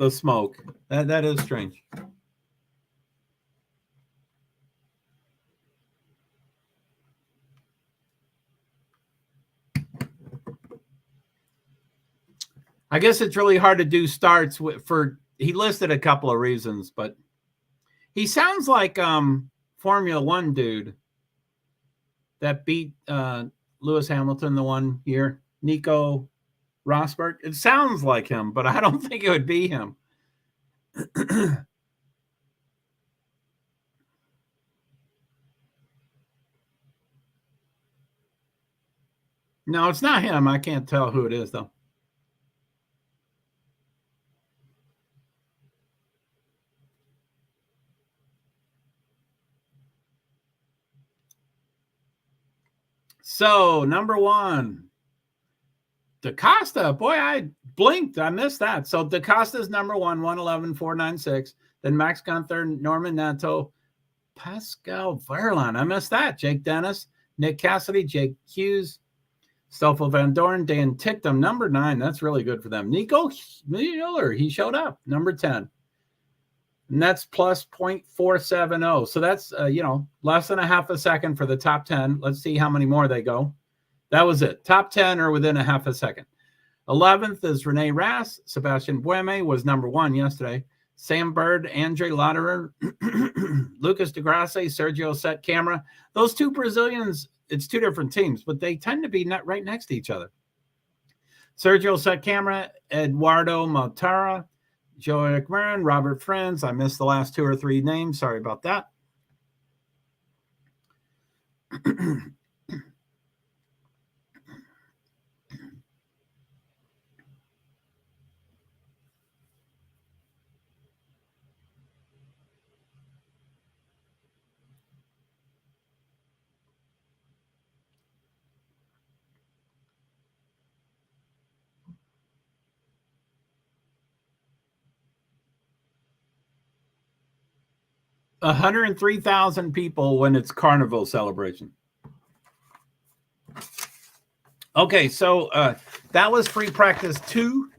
smoke. That is strange. I guess it's really hard to do starts he listed a couple of reasons, but he sounds like Formula One dude that beat Lewis Hamilton the one year, Nico Rosberg. It sounds like him, but I don't think it would be him. No, it's not him. I can't tell who it is, though. So, number 1, DaCosta. Boy, I blinked. I missed that. So, DaCosta's number 1, 111.496. Then Max Gunther, Norman Nato, Pascal Wehrlein. I missed that. Jake Dennis. Nick Cassidy, Jake Hughes, Stoffel Van Dorn, Dan Ticktum, number 9. That's really good for them. Nico Miller, he showed up, number 10. And that's plus 0.470. So that's, less than a half a second for the top 10. Let's see how many more they go. That was it. Top 10 are within a half a second. 11th is Renee Rass. Sebastian Bueme was number 1 yesterday. Sam Bird, Andre Lauderer, Lucas DeGrasse, Sergio Set Camera. Those two Brazilians, it's two different teams, but they tend to be right next to each other. Sergio Set Camera, Eduardo Motara, Joe Marin, Robert Friends. I missed the last 2 or 3 names. Sorry about that. 103,000 people when it's carnival celebration. Okay, so that was free practice 2.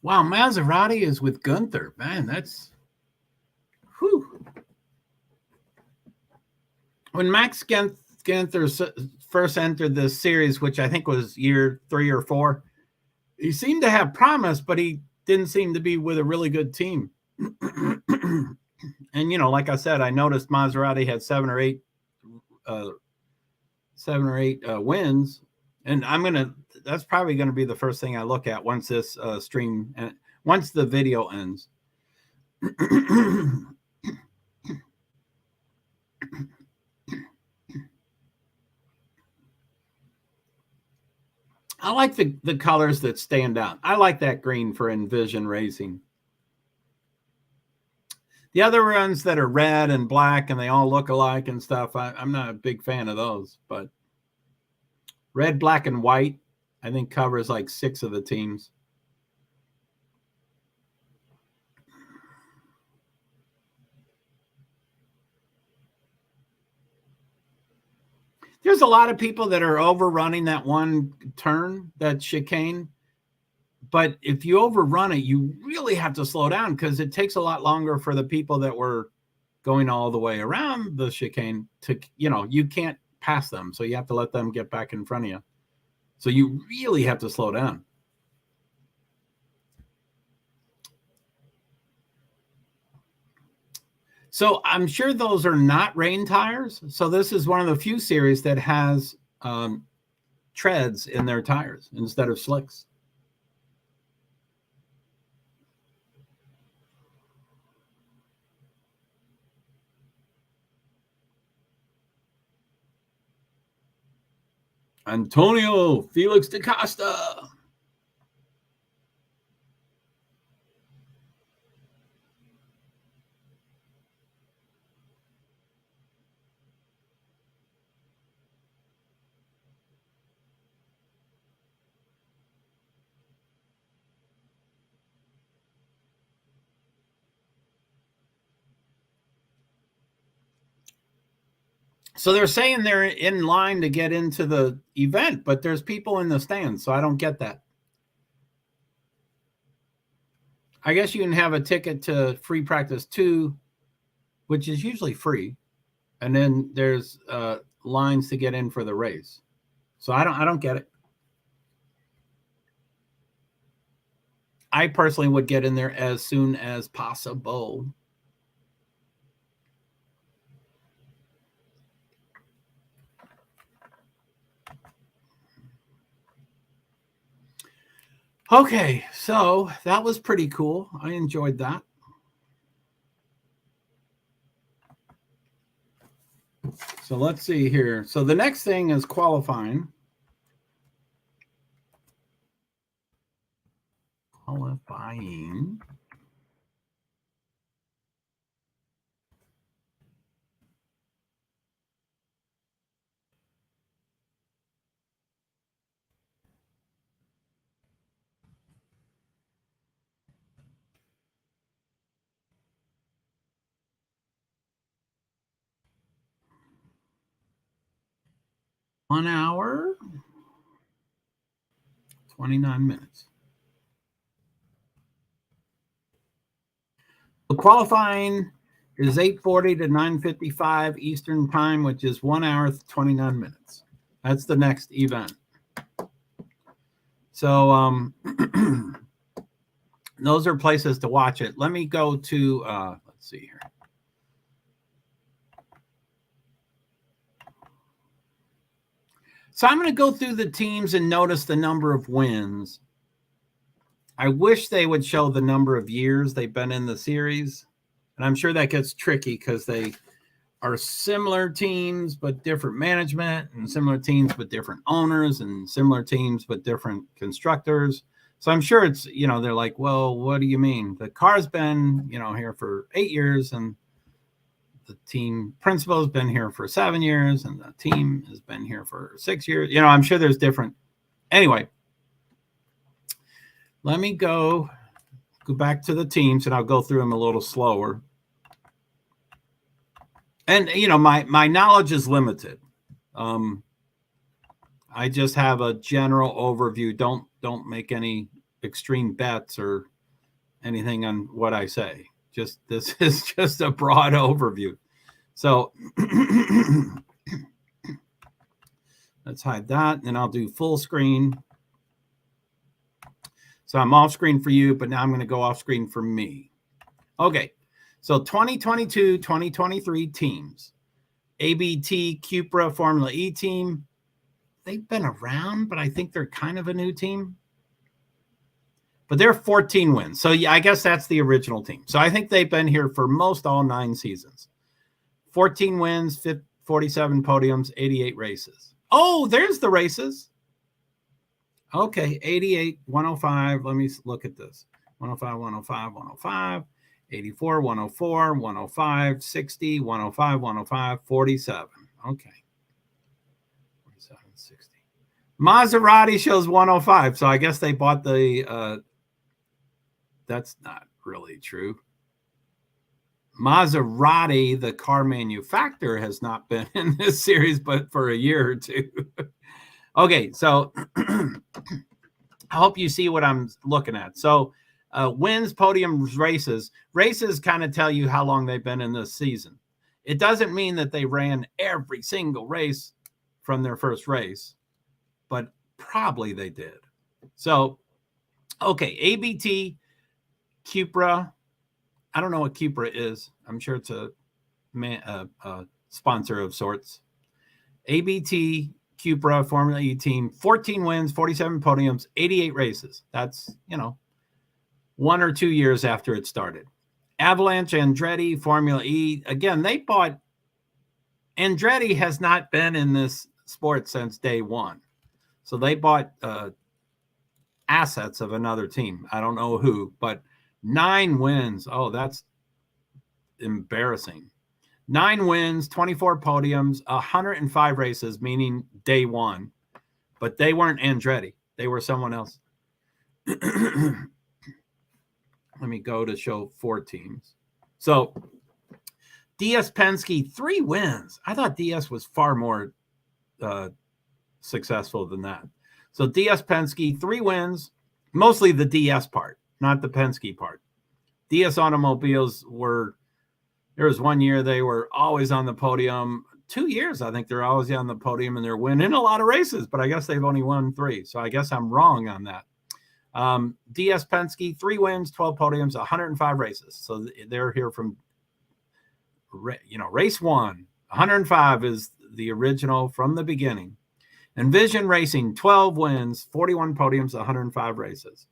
Wow, Maserati is with Gunther. Man, that's... Whew. When Max Gunther first entered this series, which I think was year 3 or 4, he seemed to have promise, but he didn't seem to be with a really good team. And, like I said, I noticed Maserati had 7 or 8 wins. And that's probably going to be the first thing I look at once this stream, once the video ends. I like the colors that stand out. I like that green for Envision Racing. The other ones that are red and black and they all look alike and stuff, I'm not a big fan of those. But red, black, and white, I think covers like 6 of the teams. There's a lot of people that are overrunning that one turn, that chicane. But if you overrun it, you really have to slow down because it takes a lot longer for the people that were going all the way around the chicane to, you can't pass them. So you have to let them get back in front of you. So you really have to slow down. So I'm sure those are not rain tires. So this is one of the few series that has treads in their tires instead of slicks. Antonio Felix da Costa. So they're saying they're in line to get into the event, but there's people in the stands, so I don't get that. I guess you can have a ticket to free practice 2, which is usually free, and then there's lines to get in for the race. So I don't get it. I personally would get in there as soon as possible. Okay, so that was pretty cool. I enjoyed that. So let's see here. So the next thing is qualifying. trying. One hour, 29 minutes. The qualifying is 8:40 to 9:55 Eastern time, which is 1 hour, 29 minutes. That's the next event. So those are places to watch it. Let me go to, let's see here. So I'm going to go through the teams and notice the number of wins. I wish they would show the number of years they've been in the series. And I'm sure that gets tricky because they are similar teams, but different management, and similar teams, but different owners, and similar teams, but different constructors. So I'm sure it's, they're like, well, what do you mean? The car's been, here for 8 years, and the team principal has been here for 7 years, and the team has been here for 6 years. I'm sure there's different. Anyway, let me go back to the teams, and I'll go through them a little slower. And, my knowledge is limited. I just have a general overview. Don't make any extreme bets or anything on what I say. This is just a broad overview. So let's hide that, and I'll do full screen. So I'm off screen for you, but now I'm going to go off screen for me. Okay. So 2022, 2023 teams. ABT Cupra Formula E team. They've been around, but I think they're kind of a new team. But they're 14 wins. So yeah, I guess that's the original team. So I think they've been here for most all 9 seasons. 14 wins, 47 podiums, 88 races. Oh, there's the races. Okay, 88, 105. Let me look at this. 105, 105, 105, 84, 104, 105, 60, 105, 105, 47. Okay. 47, 60. Maserati shows 105. So I guess they bought the that's not really true. Maserati, the car manufacturer, has not been in this series, but for a year or two. Okay, so I hope you see what I'm looking at. So wins, podiums, races. Races kind of tell you how long they've been in this season. It doesn't mean that they ran every single race from their first race, but probably they did. So, okay, ABT, Cupra. I don't know what Cupra is. I'm sure it's a sponsor of sorts. ABT, Cupra, Formula E team, 14 wins, 47 podiums, 88 races. That's, 1 or 2 years after it started. Avalanche, Andretti, Formula E. Again, they bought. Andretti has not been in this sport since day one. So they bought assets of another team. I don't know who, but 9 wins. Oh, that's embarrassing. 9 wins, 24 podiums, 105 races, meaning day one. But they weren't Andretti. They were someone else. Let me go to show 4 teams. So DS Penske, 3 wins. I thought DS was far more successful than that. So DS Penske, 3 wins, mostly the DS part, not the Penske part. DS automobiles there was 1 year they were always on the podium. 2 years, I think they're always on the podium, and they're winning a lot of races, but I guess they've only won 3. So I guess I'm wrong on that. DS Penske, 3 wins, 12 podiums, 105 races. So they're here from, race 1. 105 is the original from the beginning. Envision Racing, 12 wins, 41 podiums, 105 races.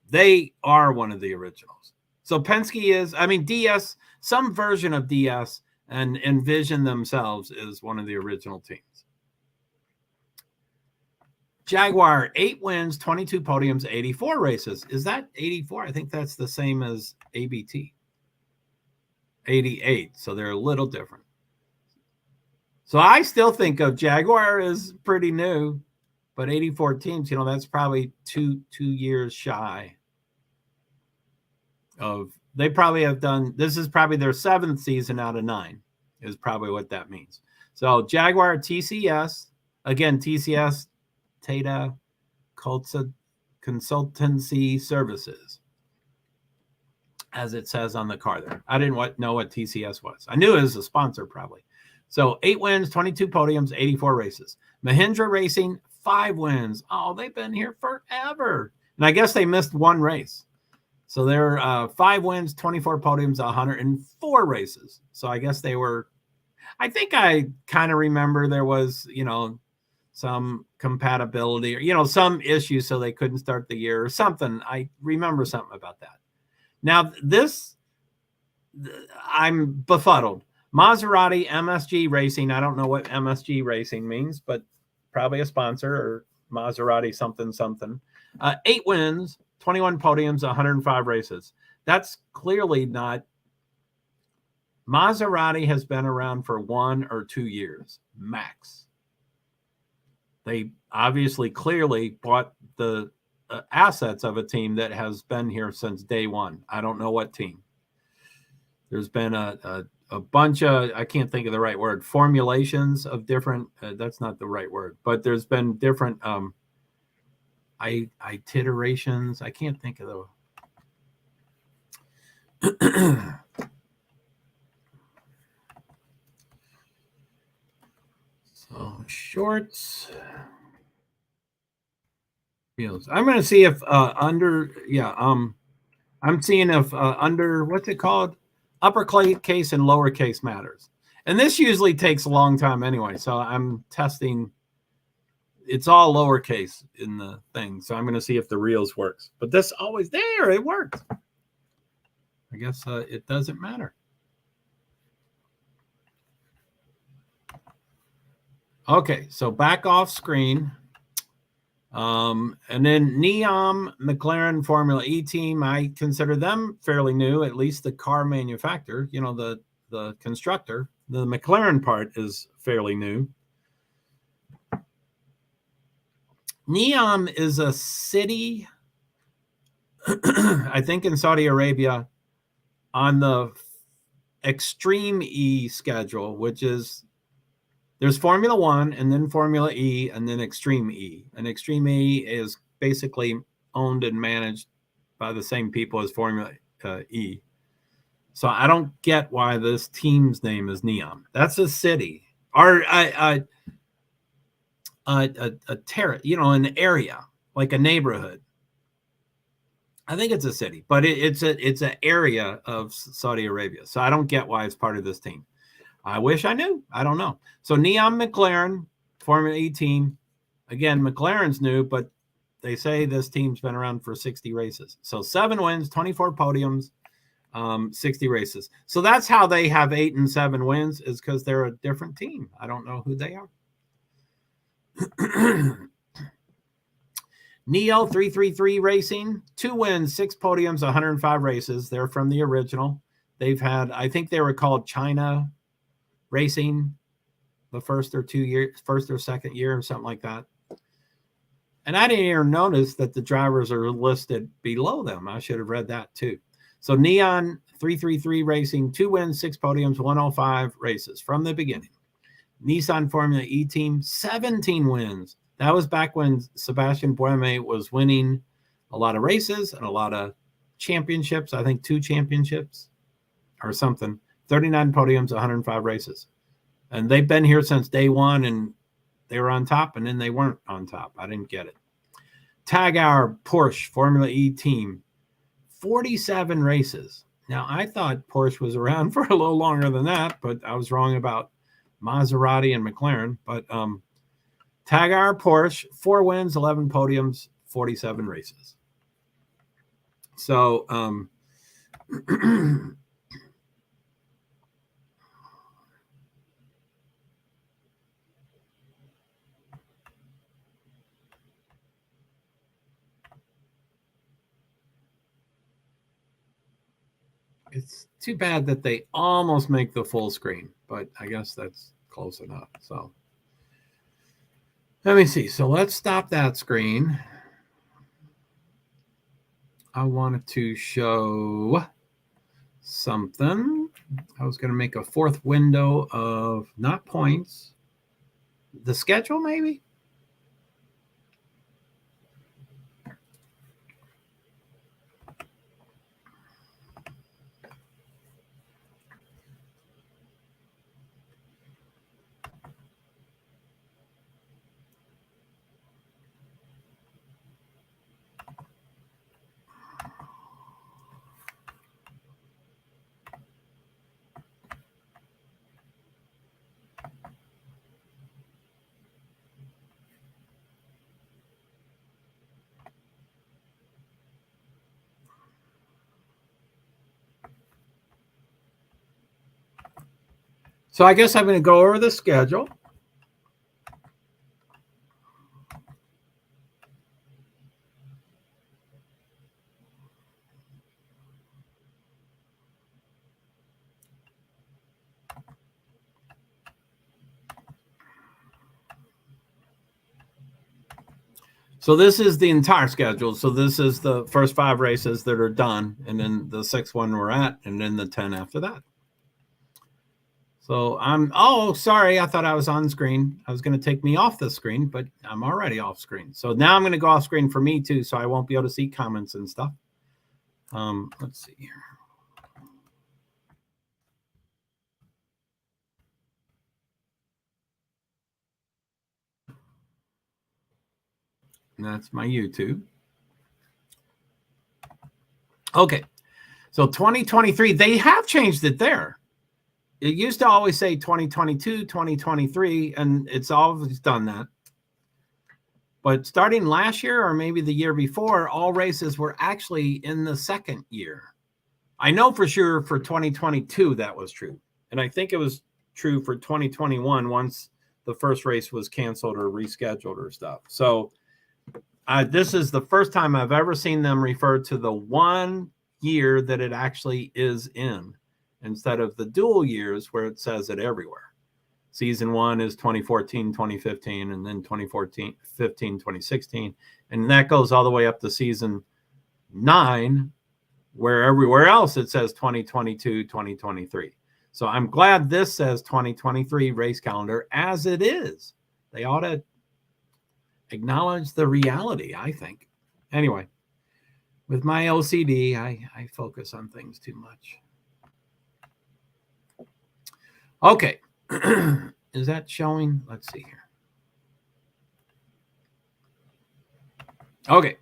They are one of the originals. So Penske is, DS, some version of DS, and Envision themselves is one of the original teams. Jaguar, 8 wins, 22 podiums, 84 races. Is that 84? I think that's the same as ABT. 88. So they're a little different. So I still think of Jaguar as pretty new, but 84 teams, that's probably two years shy of, they probably have done, this is probably their 7th season out of 9 is probably what that means. So Jaguar, TCS, again, TCS, Tata Consultancy Services, as it says on the car there. I didn't know what TCS was. I knew it was a sponsor probably. So 8 wins, 22 podiums, 84 races. Mahindra Racing, 5 wins. Oh, they've been here forever. And I guess they missed 1 race. So they're 5 wins, 24 podiums, 104 races. So I guess they were, I think I kind of remember there was, some compatibility or, some issue so they couldn't start the year or something. I remember something about that. Now this, I'm befuddled. Maserati MSG Racing. I don't know what MSG Racing means, but probably a sponsor or Maserati something. 8 wins, 21 podiums, 105 races. That's clearly not. Maserati has been around for 1 or 2 years max. They obviously clearly bought the assets of a team that has been here since day one. I don't know what team. There's been a bunch of, I can't think of the right word, formulations of different, that's not the right word, but there's been different iterations. I can't think of the so shorts. I'm going to see if I'm seeing if under, what's it called? Uppercase and lowercase matters. And this usually takes a long time anyway. So I'm testing. It's all lowercase in the thing. So I'm going to see if the reels works. But this always there. It works. I guess it doesn't matter. Okay. So back off screen. And then Neom McLaren Formula E team, I consider them fairly new, at least the car manufacturer, the constructor. The McLaren part is fairly new. Neom is a city, I think in Saudi Arabia, on the Extreme E schedule, which is, there's Formula 1 and then Formula E and then Extreme E. And Extreme E is basically owned and managed by the same people as Formula E. So I don't get why this team's name is Neom. That's a city or a an area, like a neighborhood. I think it's a city, but it's an area of Saudi Arabia. So I don't get why it's part of this team. I wish I knew. I don't know. So Neom McLaren, Formula E team. Again, McLaren's new, but they say this team's been around for 60 races. So 7 wins, 24 podiums, 60 races. So that's how they have 8 and 7 wins, is because they're a different team. I don't know who they are. Neo 333 Racing, 2 wins, 6 podiums, 105 races. They're from the original. They've had, I think they were called China Racing the first or second year or something like that. And I didn't even notice that the drivers are listed below them. I should have read that too. So Neon 333 Racing, 2 wins, 6 podiums, 105 races from the beginning. Nissan Formula E team, 17 wins. That was back when Sebastian Buemi was winning a lot of races and a lot of championships. I think 2 championships or something. 39 podiums, 105 races. And they've been here since day one, and they were on top, and then they weren't on top. I didn't get it. Tag Hour Porsche Formula E team, 47 races. Now, I thought Porsche was around for a little longer than that, but I was wrong about Maserati and McLaren. But Tag Hour Porsche, 4 wins, 11 podiums, 47 races. So, It's too bad that they almost make the full screen, but I guess that's close enough. So let me see. So let's stop that screen. I wanted to show something. I was going to make a fourth window of not points, the schedule maybe. So I guess I'm going to go over the schedule. So this is the entire schedule. So this is the first 5 races that are done, and then the 6th one we're at, and then the 10 after that. So oh, sorry. I thought I was on screen. I was going to take me off the screen, but I'm already off screen. So now I'm going to go off screen for me too, so I won't be able to see comments and stuff. Let's see here. And that's my YouTube. Okay. So 2023, they have changed it there. It used to always say 2022, 2023, and it's always done that. But starting last year or maybe the year before, all races were actually in the 2nd year. I know for sure for 2022 that was true. And I think it was true for 2021 once the first race was canceled or rescheduled or stuff. So this is the first time I've ever seen them refer to the 1 year that it actually is in, instead of the dual years where it says it everywhere. Season 1 is 2014, 2015, and then 2014, 15, 2016. And that goes all the way up to season 9, where everywhere else it says 2022, 2023. So I'm glad this says 2023 race calendar as it is. They ought to acknowledge the reality, I think. Anyway, with my OCD, I focus on things too much. Okay. Is that showing? Let's see here. Okay.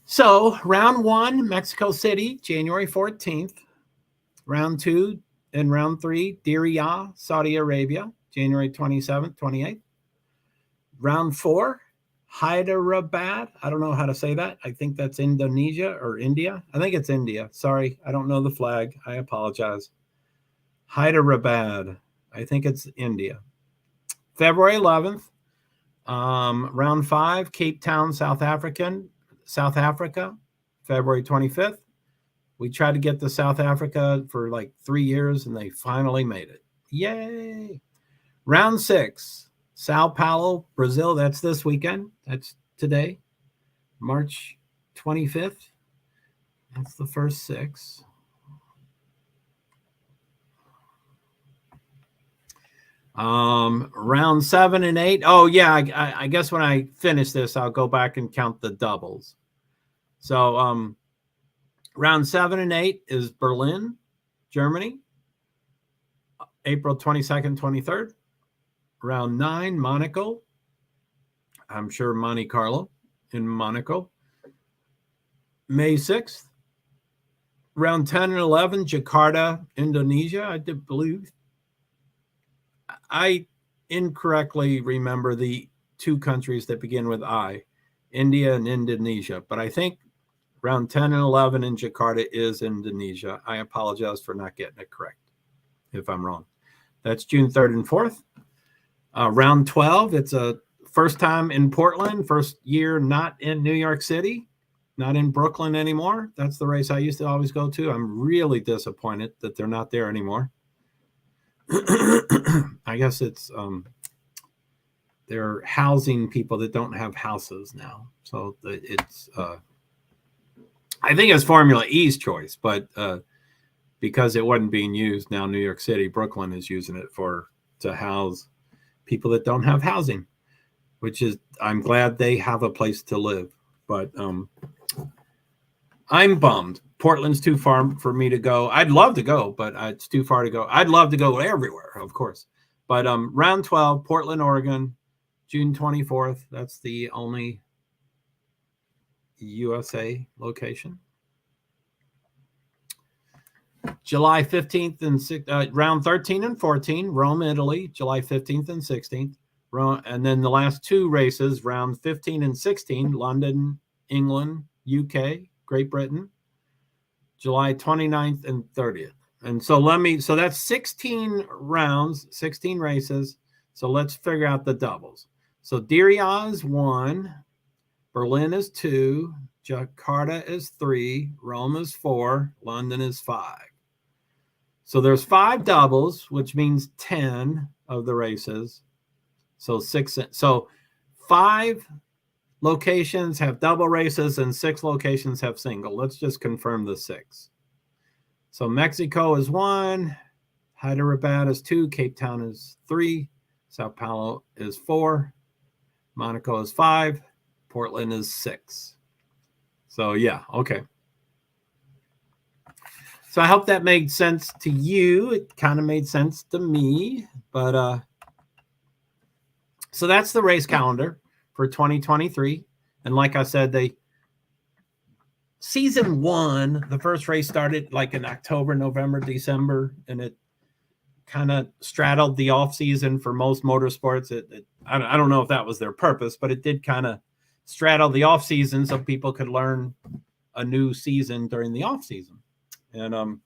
So round 1, Mexico City, January 14th. Round 2 and round 3, Diriyah, Saudi Arabia, January 27th, 28th. Round 4, Hyderabad. I don't know how to say that. I think that's Indonesia or India. I think it's India. Sorry, I don't know the flag. I apologize. Hyderabad. I think it's India. February 11th, round 5, Cape Town, South Africa, February 25th. We tried to get to South Africa for like 3 years, and they finally made it. Yay! Round 6, Sao Paulo, Brazil. That's this weekend. That's today, March 25th. That's the first 6. Round 7 and 8. Oh yeah, I guess when I finish this, I'll go back and count the doubles. So round 7 and 8 is Berlin, Germany, April 22nd, 23rd. Round 9, Monaco. I'm sure Monte Carlo in Monaco, May 6th. Round 10 and 11, Jakarta, Indonesia. I did believe. I incorrectly remember the 2 countries that begin with I, India and Indonesia, but I think round 10 and 11 in Jakarta is Indonesia. I apologize for not getting it correct if I'm wrong. That's June 3rd and 4th. Round 12, it's a first time in Portland, first year not in New York City. not in Brooklyn anymore. That's the race I used to always go to. I'm really disappointed that they're not there anymore. I guess it's they're housing people that don't have houses now. So it's I think it's Formula E's choice, but because it wasn't being used, now New York City, Brooklyn is using it to house people that don't have housing, which is, I'm glad they have a place to live. But I'm bummed. Portland's too far for me to go. I'd love to go, but it's too far to go. I'd love to go everywhere, of course. But round 12, Portland, Oregon, June 24th. That's the only USA location. July 15th and round 13 and 14, Rome, Italy, July 15th and 16th. And then the last two races, round 15 and 16, London, England, UK, Great Britain, July 29th and 30th. And so that's 16 rounds, 16 races. So let's figure out the doubles. So Diriyah is 1, Berlin is 2, Jakarta is 3, Rome is 4, London is 5. So there's 5 doubles, which means 10 of the races. So 5 locations have double races and 6 locations have single. Let's just confirm the 6. So Mexico is 1, Hyderabad is 2, Cape Town is 3, Sao Paulo is 4, Monaco is 5, Portland is 6. So yeah, okay. So I hope that made sense to you. It kind of made sense to me, but so that's the race calendar for 2023. And like I said, season 1, the first race started like in October, November, December, and it kind of straddled the off season for most motorsports. I don't know if that was their purpose, but it did kind of straddle the off season so people could learn a new season during the off season. And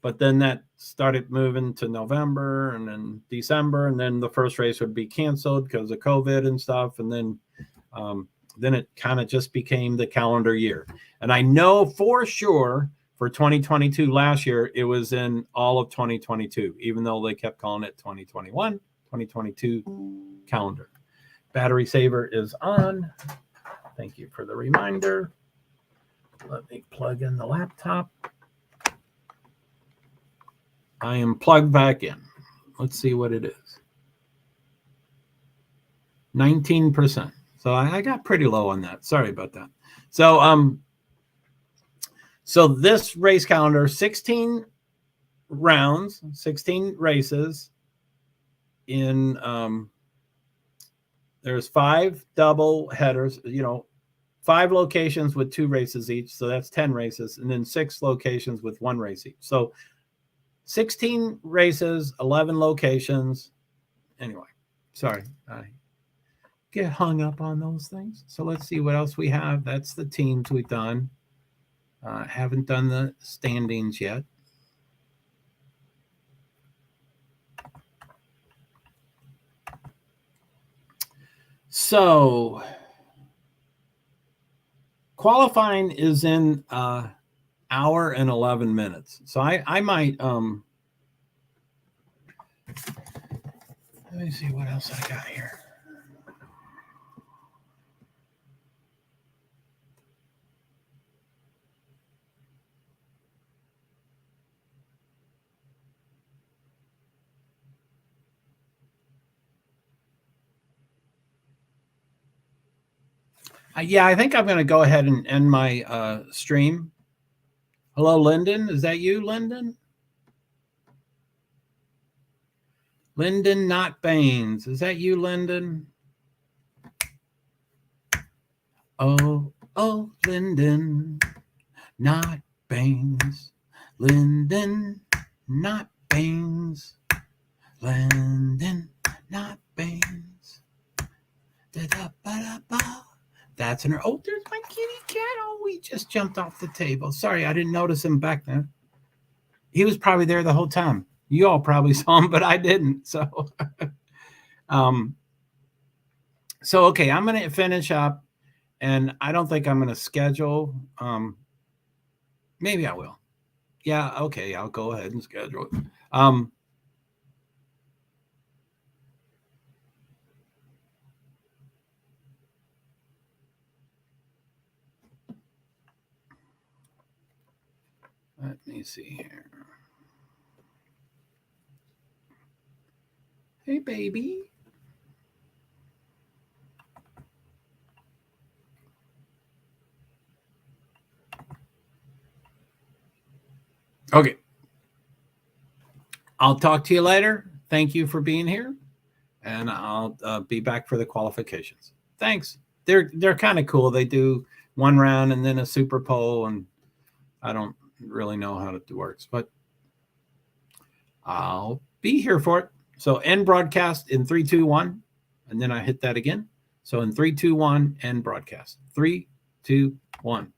but then that started moving to November and then December, and then the first race would be canceled because of COVID and stuff, and then it kind of just became the calendar year. And I know for sure for 2022 last year it was in all of 2022, even though they kept calling it 2021, 2022 calendar. Battery saver is on. Thank you for the reminder. Let me plug in the laptop. I am plugged back in. Let's see what it is. 19%. So I got pretty low on that. Sorry about that. So this race calendar, 16 rounds, 16 races in there's 5 double headers, 5 locations with 2 races each. So that's 10 races, and then 6 locations with 1 race each. So 16 races, 11 locations. Anyway, sorry. I get hung up on those things. So let's see what else we have. That's the teams we've done. Haven't done the standings yet. So qualifying is in hour and 11 minutes. So I might let me see what else I got here. Yeah, I think I'm going to go ahead and end my stream. Hello, Lyndon. Is that you, Lyndon? Lyndon, not Baines. Is that you, Lyndon? Oh, Lyndon, not Baines. Lyndon, not Baines. Lyndon, not Baines. Da-da-ba-da-ba. That's in her. Oh, there's my kitty cat. Oh, he just jumped off the table. Sorry, I didn't notice him back then. He was probably there the whole time. You all probably saw him, but I didn't. So, so okay, I'm going to finish up. And I don't think I'm going to schedule. Maybe I will. Yeah, okay, I'll go ahead and schedule it. Let me see here. Hey, baby. Okay. I'll talk to you later. Thank you for being here. And I'll be back for the qualifications. Thanks. They're kind of cool. They do one round and then a super poll, and I don't really know how it works, but I'll be here for it. So end broadcast in 3, 2, 1, and then I hit that again. So in 3, 2, 1, end broadcast. 3, 2, 1.